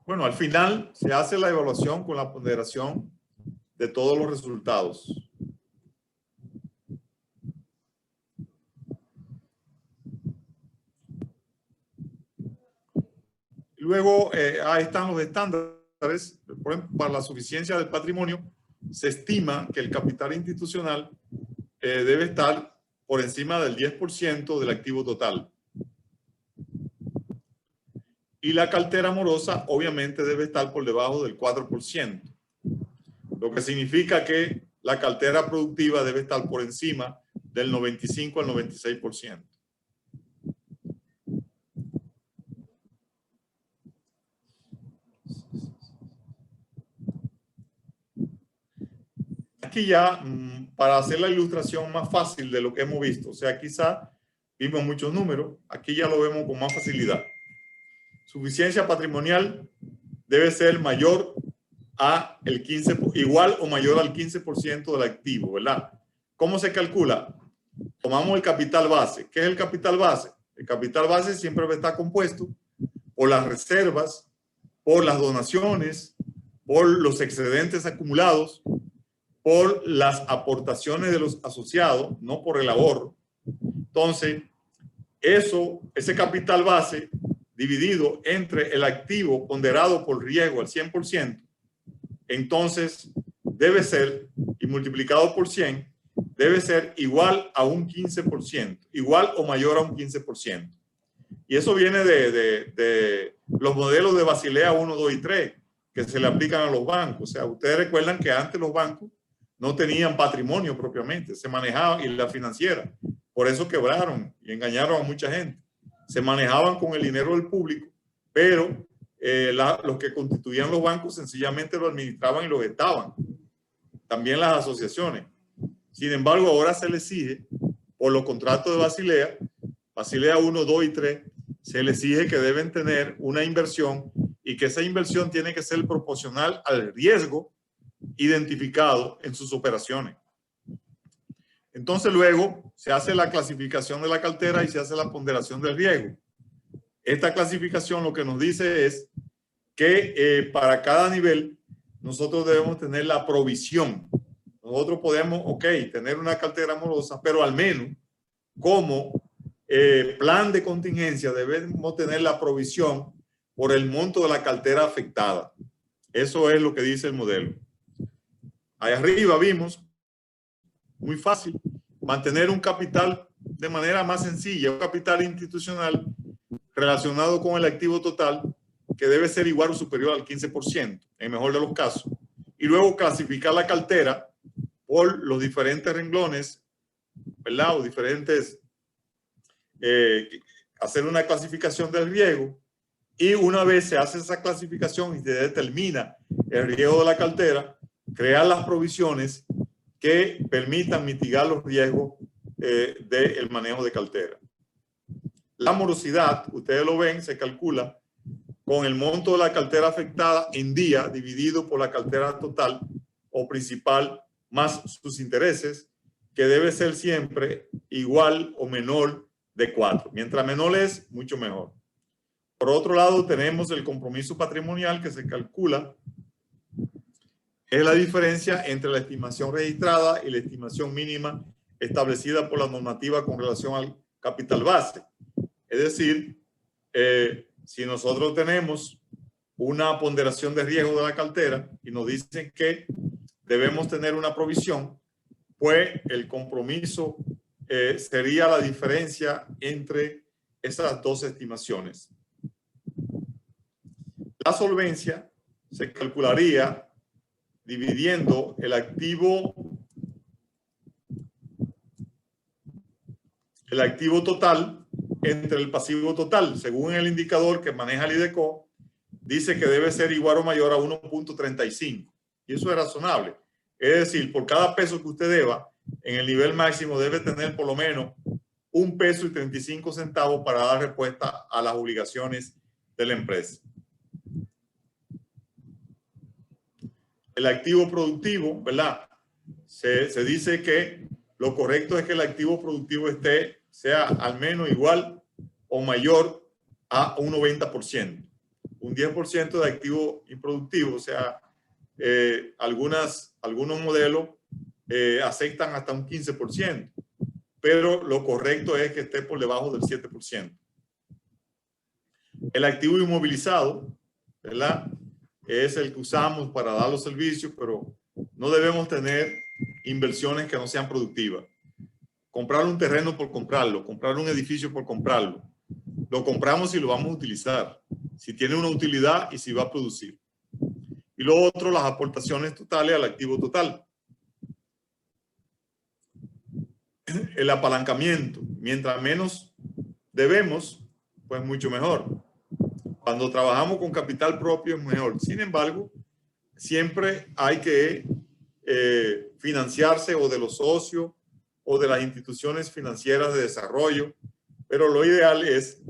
Bueno, al final se hace la evaluación con la ponderación de todos los resultados. Luego, ahí están los estándares. Por ejemplo, para la suficiencia del patrimonio, se estima que el capital institucional debe estar por encima del 10% del activo total. Y la cartera morosa, obviamente, debe estar por debajo del 4%. Lo que significa que la cartera productiva debe estar por encima del 95 al 96%. Aquí ya, para hacer la ilustración más fácil de lo que hemos visto, o sea, quizá vimos muchos números, aquí ya lo vemos con más facilidad. Suficiencia patrimonial debe ser mayor a el 15, igual o mayor al 15% del activo, ¿verdad? ¿Cómo se calcula? Tomamos el capital base. ¿Qué es el capital base? El capital base siempre va a estar compuesto por las reservas, por las donaciones, por los excedentes acumulados, por las aportaciones de los asociados, no por el ahorro. Entonces, ese capital base dividido entre el activo ponderado por riesgo al 100%, entonces debe ser, y multiplicado por 100, debe ser igual a un 15%, igual o mayor a un 15%. Y eso viene de los modelos de Basilea 1, 2 y 3 que se le aplican a los bancos. O sea, ustedes recuerdan que antes los bancos no tenían patrimonio propiamente, se manejaban, y la financiera, por eso quebraron y engañaron a mucha gente. Se manejaban con el dinero del público, pero los que constituían los bancos sencillamente lo administraban y lo gestaban. También las asociaciones. Sin embargo, ahora se le exige, por los contratos de Basilea, Basilea 1, 2 y 3, se le exige que deben tener una inversión y que esa inversión tiene que ser proporcional al riesgo identificado en sus operaciones. Entonces luego se hace la clasificación de la cartera y se hace la ponderación del riesgo. Esta clasificación lo que nos dice es que para cada nivel nosotros debemos tener la provisión. Nosotros podemos, tener una cartera morosa, pero al menos como plan de contingencia debemos tener la provisión por el monto de la cartera afectada. Eso es lo que dice el modelo. Ahí arriba vimos, muy fácil, mantener un capital de manera más sencilla, un capital institucional relacionado con el activo total que debe ser igual o superior al 15%, en el mejor de los casos. Y luego clasificar la cartera por los diferentes renglones, ¿verdad? O diferentes, hacer una clasificación del riesgo. Y una vez se hace esa clasificación y se determina el riesgo de la cartera, crear las provisiones que permitan mitigar los riesgos del manejo de cartera. La morosidad, ustedes lo ven, se calcula con el monto de la cartera afectada en día dividido por la cartera total o principal más sus intereses, que debe ser siempre igual o menor de 4. Mientras menor es, mucho mejor. Por otro lado, tenemos el compromiso patrimonial que se calcula. Es la diferencia entre la estimación registrada y la estimación mínima establecida por la normativa con relación al capital base. Es decir, si nosotros tenemos una ponderación de riesgo de la cartera y nos dicen que debemos tener una provisión, pues el compromiso sería la diferencia entre esas dos estimaciones. La solvencia se calcularía dividiendo el activo total entre el pasivo total. Según el indicador que maneja el IDECO, dice que debe ser igual o mayor a 1.35. Y eso es razonable. Es decir, por cada peso que usted deba, en el nivel máximo debe tener por lo menos $1.35 para dar respuesta a las obligaciones de la empresa. El activo productivo, ¿verdad? Se dice que lo correcto es que el activo productivo sea al menos igual o mayor a un 90%. Un 10% de activo improductivo, o sea, algunos modelos aceptan hasta un 15%, pero lo correcto es que esté por debajo del 7%. El activo inmovilizado, ¿verdad? Es el que usamos para dar los servicios, pero no debemos tener inversiones que no sean productivas. Comprar un terreno por comprarlo, comprar un edificio por comprarlo. Lo compramos y lo vamos a utilizar, si tiene una utilidad y si va a producir. Y lo otro, las aportaciones totales al activo total. El apalancamiento, mientras menos debemos, pues mucho mejor. Cuando trabajamos con capital propio es mejor. Sin embargo, siempre hay que financiarse o de los socios o de las instituciones financieras de desarrollo, pero lo ideal es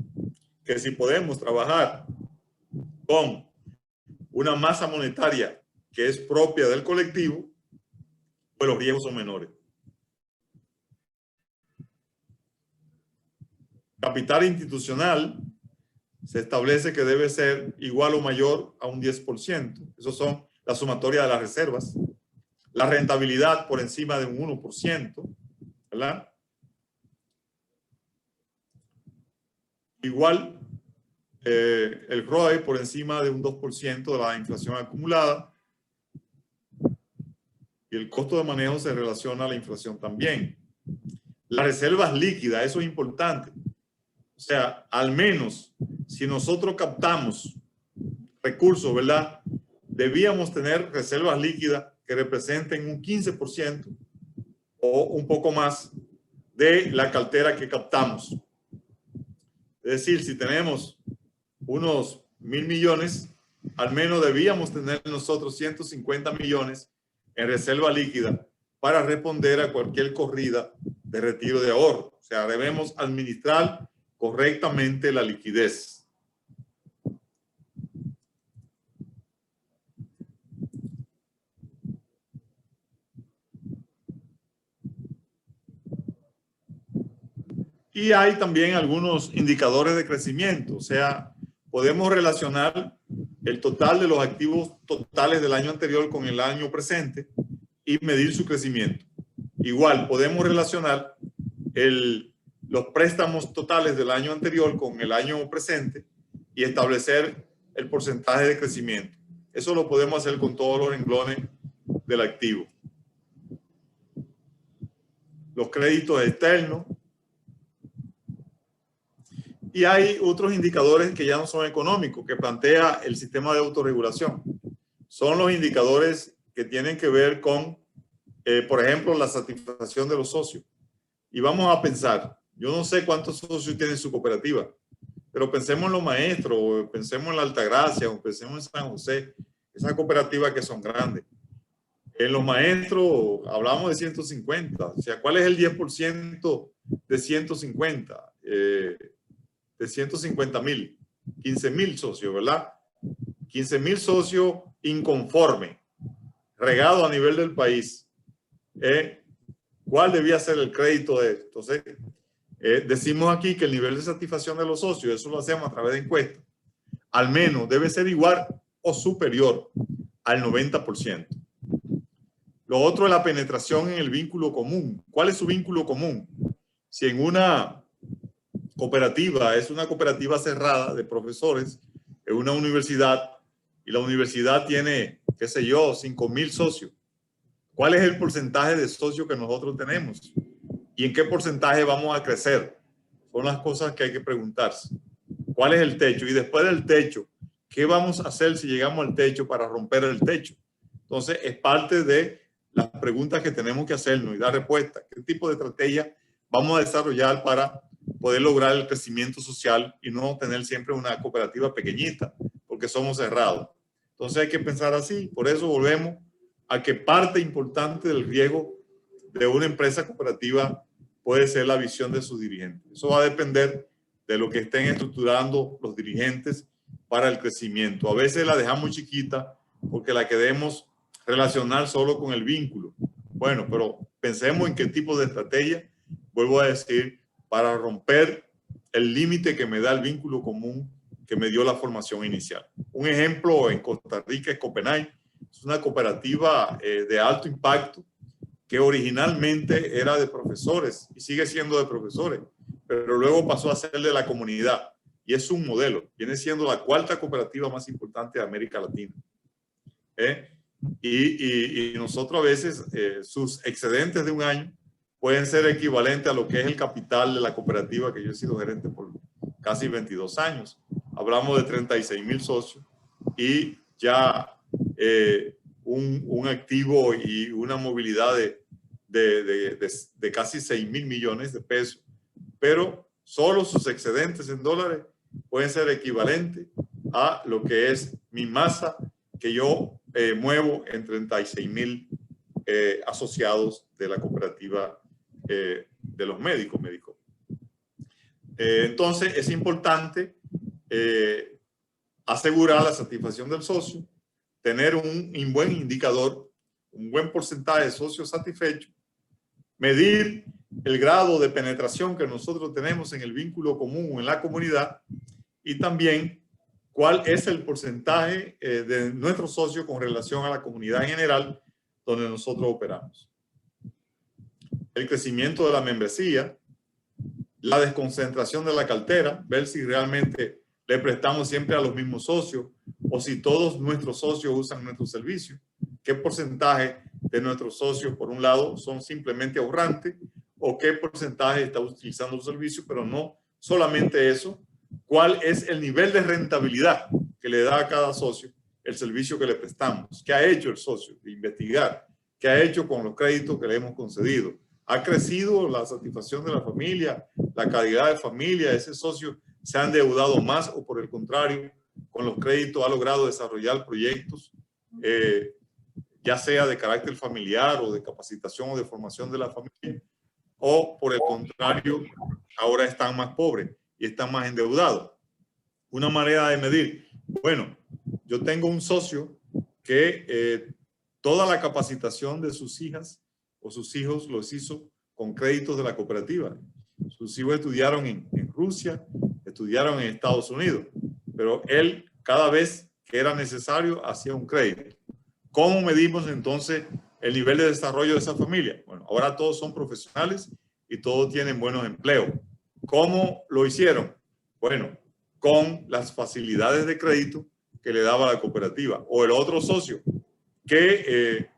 que si podemos trabajar con una masa monetaria que es propia del colectivo, pues los riesgos son menores. Capital institucional se establece que debe ser igual o mayor a un 10%. Esos son la sumatoria de las reservas. La rentabilidad por encima de un 1%, ¿verdad? Igual, el ROE por encima de un 2% de la inflación acumulada. Y el costo de manejo se relaciona a la inflación también. Las reservas líquidas, eso es importante. O sea, al menos si nosotros captamos recursos, ¿verdad? Debíamos tener reservas líquidas que representen un 15% o un poco más de la cartera que captamos. Es decir, si tenemos unos 1.000 millones, al menos debíamos tener nosotros 150 millones en reserva líquida para responder a cualquier corrida de retiro de ahorro. O sea, debemos administrar correctamente la liquidez. Y hay también algunos indicadores de crecimiento. O sea, podemos relacionar el total de los activos totales del año anterior con el año presente y medir su crecimiento. Igual, podemos relacionar los préstamos totales del año anterior con el año presente y establecer el porcentaje de crecimiento. Eso lo podemos hacer con todos los renglones del activo. Los créditos externos. Y hay otros indicadores que ya no son económicos, que plantea el sistema de autorregulación. Son los indicadores que tienen que ver con, por ejemplo, la satisfacción de los socios. Y vamos a pensar, yo no sé cuántos socios tiene su cooperativa, pero pensemos en los maestros, o pensemos en la Altagracia, o pensemos en San José, esas cooperativas que son grandes. En los maestros hablamos de 150, o sea, ¿cuál es el 10% de 150? De 150.000, 15.000 socios, ¿verdad? 15.000 socios inconformes, regados a nivel del país. ¿Cuál debía ser el crédito de esto? Entonces, decimos aquí que el nivel de satisfacción de los socios, eso lo hacemos a través de encuestas, al menos debe ser igual o superior al 90%. Lo otro es la penetración en el vínculo común. ¿Cuál es su vínculo común? Si en una cooperativa es una cooperativa cerrada de profesores, en una universidad, y la universidad tiene, qué sé yo, 5.000 socios. ¿Cuál es el porcentaje de socios que nosotros tenemos? ¿Y en qué porcentaje vamos a crecer? Son las cosas que hay que preguntarse. ¿Cuál es el techo? Y después del techo, ¿qué vamos a hacer si llegamos al techo para romper el techo? Entonces, es parte de las preguntas que tenemos que hacernos y dar respuesta. ¿Qué tipo de estrategia vamos a desarrollar para poder lograr el crecimiento social y no tener siempre una cooperativa pequeñita, porque somos cerrados? Entonces hay que pensar así. Por eso volvemos a que parte importante del riesgo de una empresa cooperativa puede ser la visión de sus dirigentes. Eso va a depender de lo que estén estructurando los dirigentes para el crecimiento. A veces la dejamos chiquita porque la queremos relacionar solo con el vínculo. Bueno, pero pensemos en qué tipo de estrategia, vuelvo a decir, para romper el límite que me da el vínculo común que me dio la formación inicial. Un ejemplo en Costa Rica es Copenhague. Es una cooperativa de alto impacto que originalmente era de profesores y sigue siendo de profesores, pero luego pasó a ser de la comunidad y es un modelo. Viene siendo la cuarta cooperativa más importante de América Latina. Y nosotros a veces sus excedentes de un año pueden ser equivalentes a lo que es el capital de la cooperativa que yo he sido gerente por casi 22 años. Hablamos de 36.000 socios y ya un activo y una movilidad de casi 6.000 millones de pesos. Pero solo sus excedentes en dólares pueden ser equivalentes a lo que es mi masa que yo muevo en 36.000 asociados de la cooperativa de los médicos. Entonces es importante asegurar la satisfacción del socio tener un buen indicador, un buen porcentaje de socios satisfechos, medir el grado de penetración que nosotros tenemos en el vínculo común en la comunidad y también cuál es el porcentaje de nuestros socios con relación a la comunidad en general donde nosotros operamos. El crecimiento de la membresía, la desconcentración de la cartera, ver si realmente le prestamos siempre a los mismos socios o si todos nuestros socios usan nuestro servicio. ¿Qué porcentaje de nuestros socios, por un lado, son simplemente ahorrantes o qué porcentaje está utilizando el servicio, pero no solamente eso? ¿Cuál es el nivel de rentabilidad que le da a cada socio el servicio que le prestamos? ¿Qué ha hecho el socio? De investigar. ¿Qué ha hecho con los créditos que le hemos concedido? ¿Ha crecido la satisfacción de la familia, la calidad de familia? ¿Ese socio se ha endeudado más o por el contrario, con los créditos ha logrado desarrollar proyectos, ya sea de carácter familiar o de capacitación o de formación de la familia? ¿O por el contrario, ahora están más pobres y están más endeudados? Una manera de medir, bueno, yo tengo un socio que toda la capacitación de sus hijas o sus hijos los hizo con créditos de la cooperativa. Sus hijos estudiaron en Rusia, estudiaron en Estados Unidos, pero él cada vez que era necesario hacía un crédito. ¿Cómo medimos entonces el nivel de desarrollo de esa familia? Bueno, ahora todos son profesionales y todos tienen buenos empleos. ¿Cómo lo hicieron? Bueno, con las facilidades de crédito que le daba la cooperativa. O el otro socio que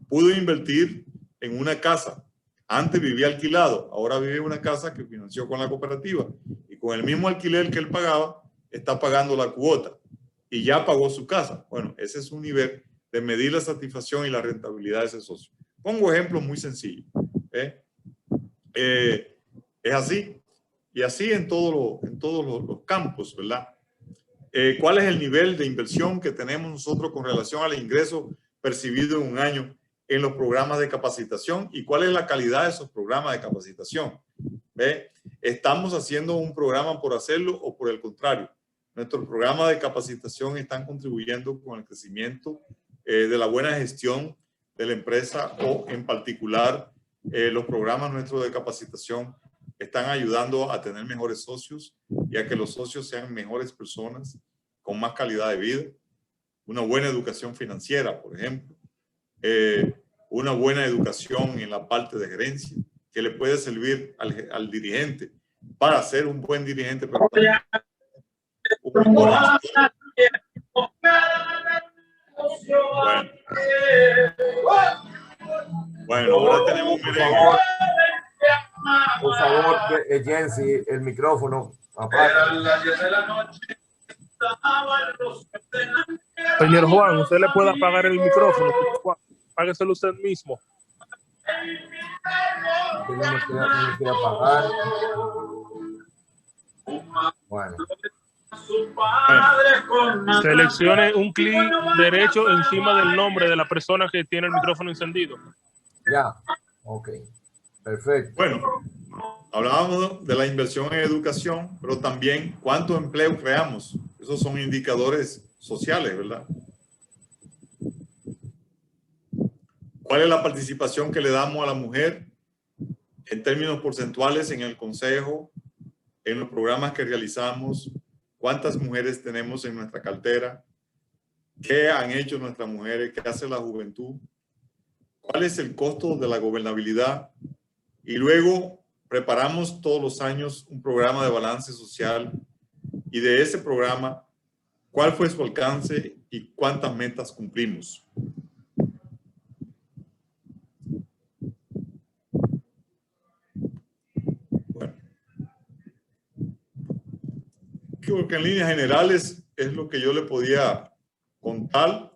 pudo invertir en una casa. Antes vivía alquilado, ahora vive en una casa que financió con la cooperativa. Y con el mismo alquiler que él pagaba, está pagando la cuota. Y ya pagó su casa. Bueno, ese es un nivel de medir la satisfacción y la rentabilidad de ese socio. Pongo ejemplos muy sencillos. Es así. Y así en todos los campos, ¿verdad? ¿Cuál es el nivel de inversión que tenemos nosotros con relación al ingreso percibido en un año en los programas de capacitación y cuál es la calidad de esos programas de capacitación? ¿Ve? ¿Estamos haciendo un programa por hacerlo o por el contrario? Nuestros programas de capacitación están contribuyendo con el crecimiento de la buena gestión de la empresa o en particular los programas nuestros de capacitación están ayudando a tener mejores socios y a que los socios sean mejores personas con más calidad de vida, una buena educación financiera, por ejemplo, una buena educación en la parte de gerencia que le puede servir al dirigente para ser un buen dirigente, pero también un buen gestor. Bueno, ahora tenemos merengue. Por favor, Jensi, el micrófono. Eran las 10 de la noche. Señor Juan, usted le puede apagar el micrófono. Apágueselo usted mismo. Tenemos que apagar. Bueno. Seleccione un clic derecho encima del nombre de la persona que tiene el micrófono encendido. Ya, ok. Perfecto. Bueno, hablábamos de la inversión en educación, pero también cuánto empleo creamos. Esos son indicadores sociales, ¿verdad? ¿Cuál es la participación que le damos a la mujer en términos porcentuales en el consejo, en los programas que realizamos? ¿Cuántas mujeres tenemos en nuestra cartera? ¿Qué han hecho nuestras mujeres? ¿Qué hace la juventud? ¿Cuál es el costo de la gobernabilidad? Y luego preparamos todos los años un programa de balance social y de ese programa, ¿cuál fue su alcance y cuántas metas cumplimos? Bueno, creo que en líneas generales es lo que yo le podía contar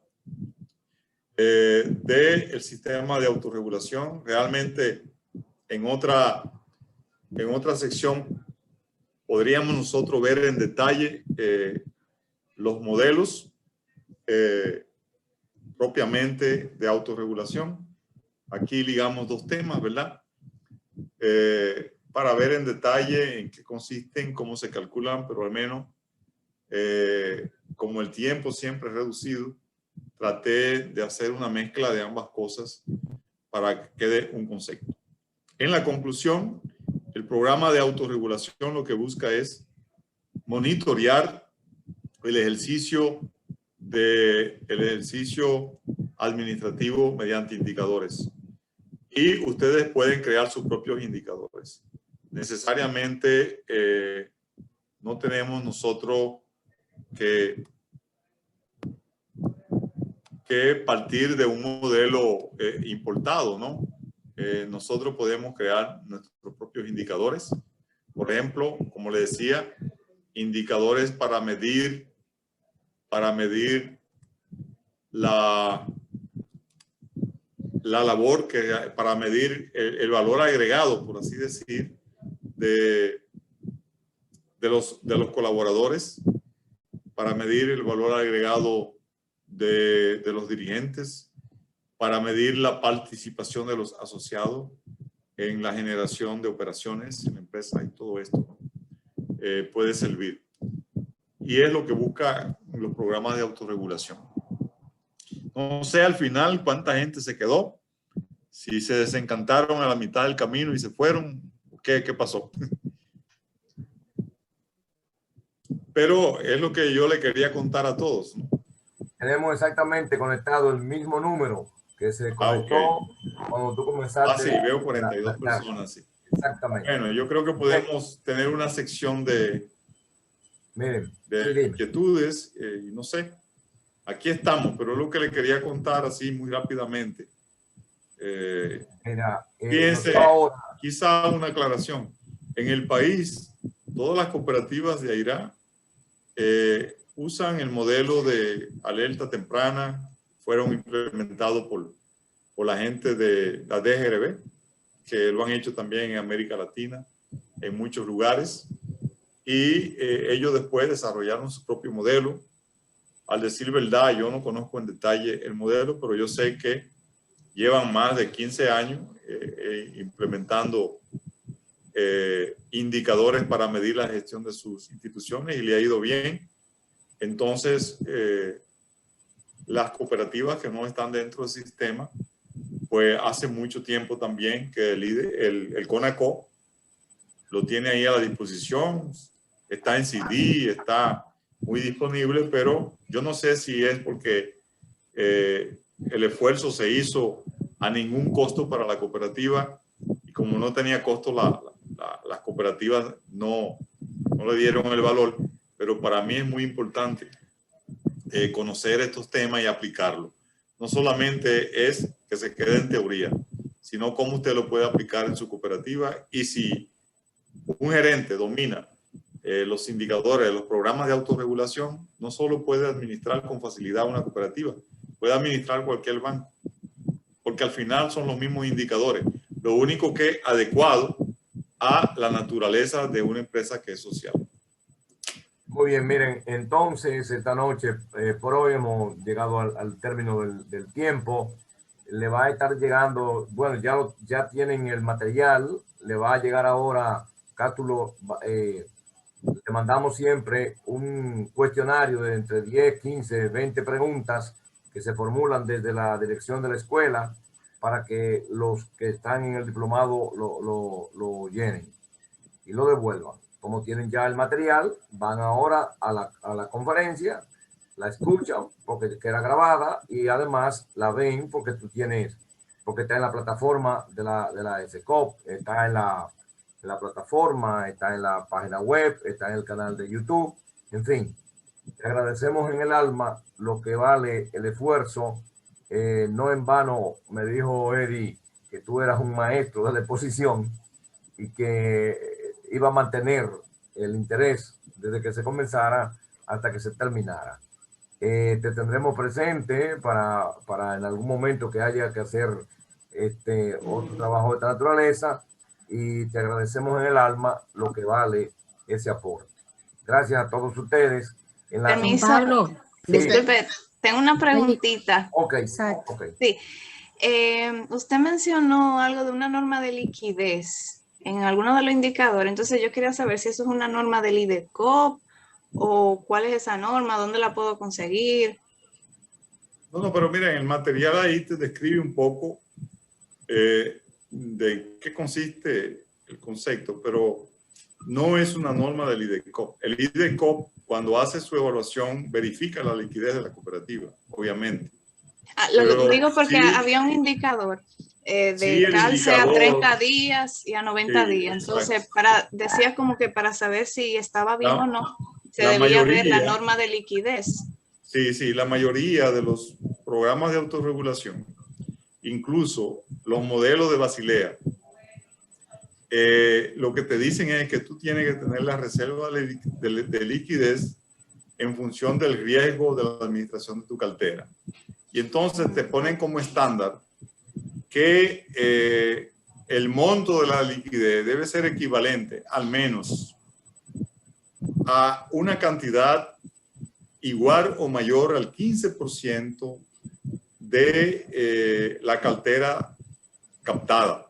del sistema de autorregulación. Realmente en otra sección podríamos nosotros ver en detalle los modelos propiamente de autorregulación. Aquí ligamos dos temas, ¿verdad? Para ver en detalle en qué consisten, cómo se calculan, pero al menos como el tiempo siempre es reducido, traté de hacer una mezcla de ambas cosas para que quede un concepto. En la conclusión, el programa de autorregulación lo que busca es monitorear el ejercicio administrativo mediante indicadores. Y ustedes pueden crear sus propios indicadores. Necesariamente no tenemos nosotros que partir de un modelo importado, ¿no? Nosotros podemos crear nuestros propios indicadores. Por ejemplo, como le decía, indicadores para medir la labor, para medir el valor agregado, por así decir, de los colaboradores, para medir el valor agregado de los dirigentes, para medir la participación de los asociados en la generación de operaciones en la empresa, y todo esto puede servir. Y es lo que busca los programas de autorregulación. No sé al final cuánta gente se quedó, si se desencantaron a la mitad del camino y se fueron, ¿qué pasó? Pero es lo que yo le quería contar a todos, ¿no? Tenemos exactamente conectado el mismo número que se conectó cuando tú comenzaste. Sí, veo 42 personas, sí. Exactamente. Bueno, yo creo que podemos tener una sección de inquietudes, y no sé, aquí estamos, pero es lo que le quería contar así muy rápidamente. Fíjense, quizá una aclaración. En el país, todas las cooperativas de AIRA usan el modelo de alerta temprana, fueron implementados por la gente de la DGRB, que lo han hecho también en América Latina, en muchos lugares, y ellos después desarrollaron su propio modelo. Al decir verdad, yo no conozco en detalle el modelo, pero yo sé que llevan más de 15 años implementando indicadores para medir la gestión de sus instituciones y le ha ido bien. Entonces, las cooperativas que no están dentro del sistema, pues hace mucho tiempo también que el CONACO lo tiene ahí a la disposición, está en CD, está muy disponible, pero yo no sé si es porque el esfuerzo se hizo a ningún costo para la cooperativa y como no tenía costo, las cooperativas no le dieron el valor, pero para mí es muy importante conocer estos temas y aplicarlo. No solamente es que se quede en teoría, sino cómo usted lo puede aplicar en su cooperativa. Y si un gerente domina los indicadores, los programas de autorregulación, no solo puede administrar con facilidad una cooperativa, puede administrar cualquier banco, porque al final son los mismos indicadores. Lo único que es adecuado a la naturaleza de una empresa que es social. Muy bien, miren, entonces esta noche, por hoy hemos llegado al término del tiempo. Le va a estar llegando, bueno, ya tienen el material, le va a llegar ahora, Cátulo, le mandamos siempre un cuestionario de entre 10, 15, 20 preguntas que se formulan desde la dirección de la escuela para que los que están en el diplomado lo llenen y lo devuelvan. Como tienen ya el material, van ahora a la conferencia, la escuchan porque queda grabada y además la ven porque está en la plataforma de la SCOP, está en la plataforma, está en la página web, está en el canal de YouTube, en fin. Te agradecemos en el alma lo que vale el esfuerzo. No en vano me dijo Eddie que tú eras un maestro de la exposición y que iba a mantener el interés desde que se comenzara hasta que se terminara. Te tendremos presente para en algún momento que haya que hacer otro trabajo de esta naturaleza y te agradecemos en el alma lo que vale ese aporte. Gracias a todos ustedes. Permiso, Pablo, sí. disculpe, tengo una preguntita. Ok, exacto. ok. Sí. Usted mencionó algo de una norma de liquidez en alguno de los indicadores. Entonces yo quería saber si eso es una norma del IDECOP o cuál es esa norma, dónde la puedo conseguir. No, pero mira, en el material ahí te describe un poco de qué consiste el concepto, pero no es una norma del IDECOP. El IDECOP, cuando hace su evaluación, verifica la liquidez de la cooperativa, obviamente. Lo digo porque sí, había un indicador de sí, el calce a indicador, 30 días y a 90 sí, días. Entonces, exacto. decía como que para saber si estaba bien o no, se La debía ver la mayoría, norma de liquidez. sí, la mayoría de los programas de autorregulación, incluso los modelos de Basilea, lo que te dicen es que tú tienes que tener la reserva de liquidez en función del riesgo de la administración de tu cartera. Y entonces te ponen como estándar que el monto de la liquidez debe ser equivalente al menos a una cantidad igual o mayor al 15% de la cartera captada.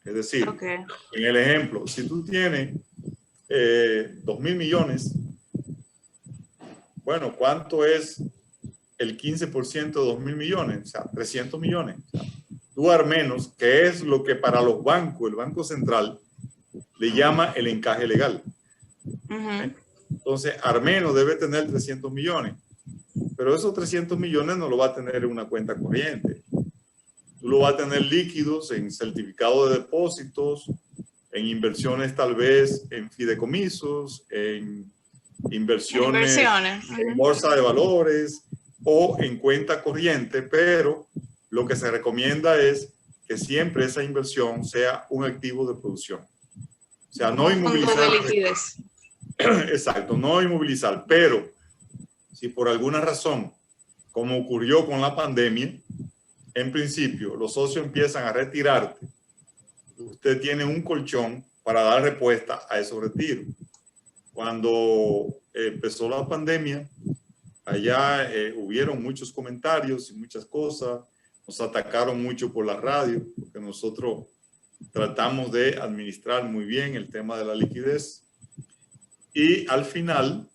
Es decir, Okay. En el ejemplo, si tú tienes 2.000 millones, bueno, ¿cuánto es el 15% de 2.000 millones? O sea, 300 millones. O sea, tú al menos, que es lo que para los bancos, el Banco Central, le llama el encaje legal. Entonces, al menos debe tener 300 millones. Pero esos 300 millones no lo va a tener en una cuenta corriente. Tú lo vas a tener líquidos en certificados de depósitos, en inversiones tal vez en fideicomisos, en inversiones en bolsa de valores o en cuenta corriente, pero lo que se recomienda es que siempre esa inversión sea un activo de producción. O sea, no inmovilizar. Fondo de liquidez. Exacto, no inmovilizar, pero si por alguna razón, como ocurrió con la pandemia, en principio los socios empiezan a retirarte, usted tiene un colchón para dar respuesta a esos retiros. Cuando empezó la pandemia, allá hubieron muchos comentarios y muchas cosas, nos atacaron mucho por la radio, porque nosotros tratamos de administrar muy bien el tema de la liquidez. Y al final,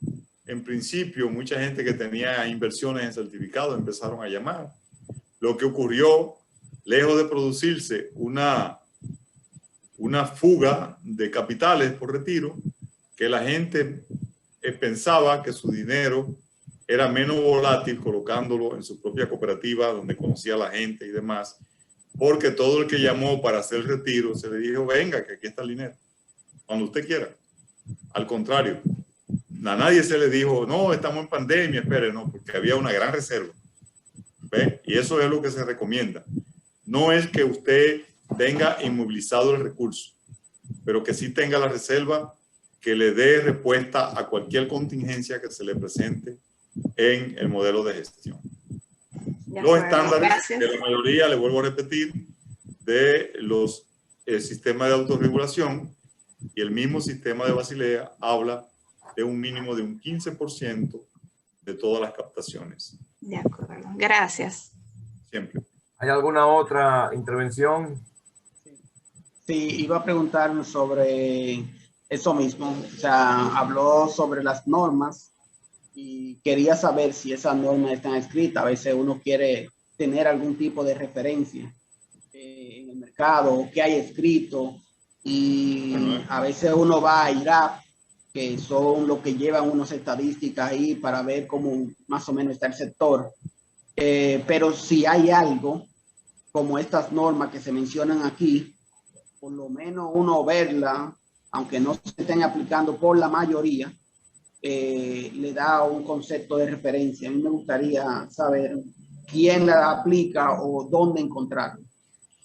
en principio, mucha gente que tenía inversiones en certificados empezaron a llamar. Lo que ocurrió, lejos de producirse una fuga de capitales por retiro, que la gente pensaba que su dinero era menos volátil colocándolo en su propia cooperativa donde conocía a la gente y demás, porque todo el que llamó para hacer el retiro se le dijo, venga, que aquí está el dinero, cuando usted quiera. Al contrario, a nadie se le dijo, no, estamos en pandemia, espere, no, porque había una gran reserva. ¿Ve? Y eso es lo que se recomienda. No es que usted tenga inmovilizado el recurso, pero que sí tenga la reserva que le dé respuesta a cualquier contingencia que se le presente en el modelo de gestión. Los estándares de la mayoría, le vuelvo a repetir, de los sistemas de autorregulación y el mismo sistema de Basilea habla de un mínimo de un 15% de todas las captaciones. De acuerdo. Gracias. Siempre. ¿Hay alguna otra intervención? Sí, iba a preguntar sobre eso mismo. O sea, habló sobre las normas y quería saber si esas normas están escritas. A veces uno quiere tener algún tipo de referencia en el mercado, qué hay escrito, y a veces uno va a IRAP, que son los que llevan unas estadísticas ahí para ver cómo más o menos está el sector. Pero si hay algo como estas normas que se mencionan aquí, por lo menos uno verla, aunque no se estén aplicando por la mayoría, le da un concepto de referencia. A mí me gustaría saber quién la aplica o dónde encontrarla.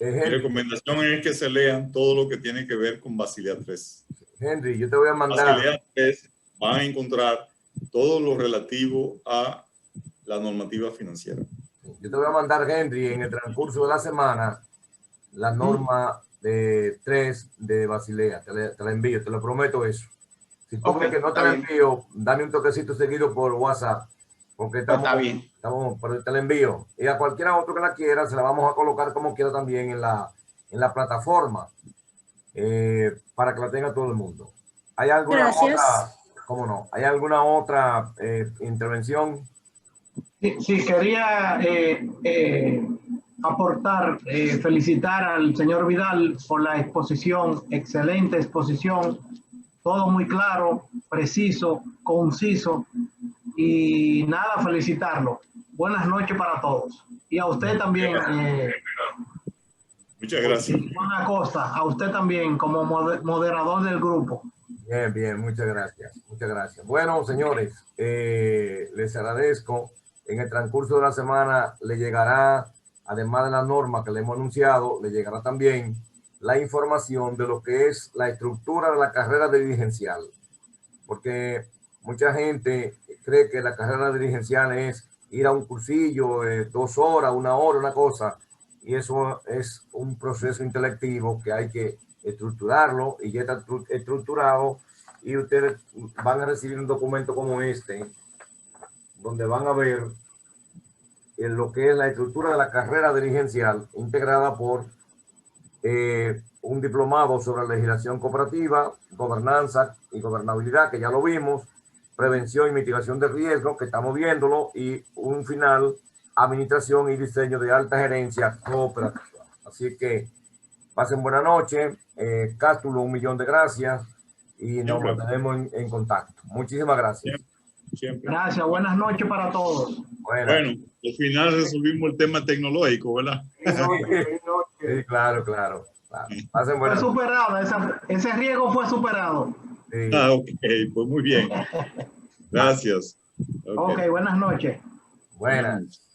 Mi recomendación es que se lean todo lo que tiene que ver con Basilea 3. Henry, yo te voy a mandar. Basilea 3 van a encontrar todo lo relativo a la normativa financiera. Yo te voy a mandar, Henry, en el transcurso de la semana, la norma de 3 de Basilea. Te la envío, te lo prometo eso. Si tú ves que no te la envío, dame un toquecito seguido por WhatsApp. Porque pero te la envío. Y a cualquiera otro que la quiera, se la vamos a colocar como quiera también en la plataforma. Para que la tenga todo el mundo. ¿Hay alguna otra? ¿Cómo no? ¿Hay alguna otra intervención? Sí, quería aportar, felicitar al señor Vidal por la exposición, excelente exposición, todo muy claro, preciso, conciso, y nada, felicitarlo. Buenas noches para todos. Y a usted también. Muchas gracias. Juan Acosta, a usted también como moderador del grupo. Bien, bien, muchas gracias. Muchas gracias. Bueno, señores, les agradezco. En el transcurso de la semana le llegará, además de la norma que le hemos anunciado, le llegará también la información de lo que es la estructura de la carrera dirigencial. Porque mucha gente cree que la carrera dirigencial es ir a un cursillo, 2 horas, 1 hora, una cosa. Y eso es un proceso intelectivo que hay que estructurarlo, y ya está estructurado, y ustedes van a recibir un documento como este, donde van a ver lo que es la estructura de la carrera dirigencial integrada por un diplomado sobre legislación cooperativa, gobernanza y gobernabilidad, que ya lo vimos, prevención y mitigación de riesgo, que estamos viéndolo, y un final, administración y diseño de alta gerencia cooperativa. Así que pasen buena noche. Cástulo, 1.000.000 de gracias, y nos mantenemos en contacto. Muchísimas gracias. Siempre. Gracias, buenas noches para todos. Bueno, al final resolvimos el tema tecnológico, ¿verdad? Sí, claro. Pasen buena noche. Fue superado, ese riesgo fue superado. Sí. Ok, pues muy bien. Gracias. Ok, buenas noches. Buenas.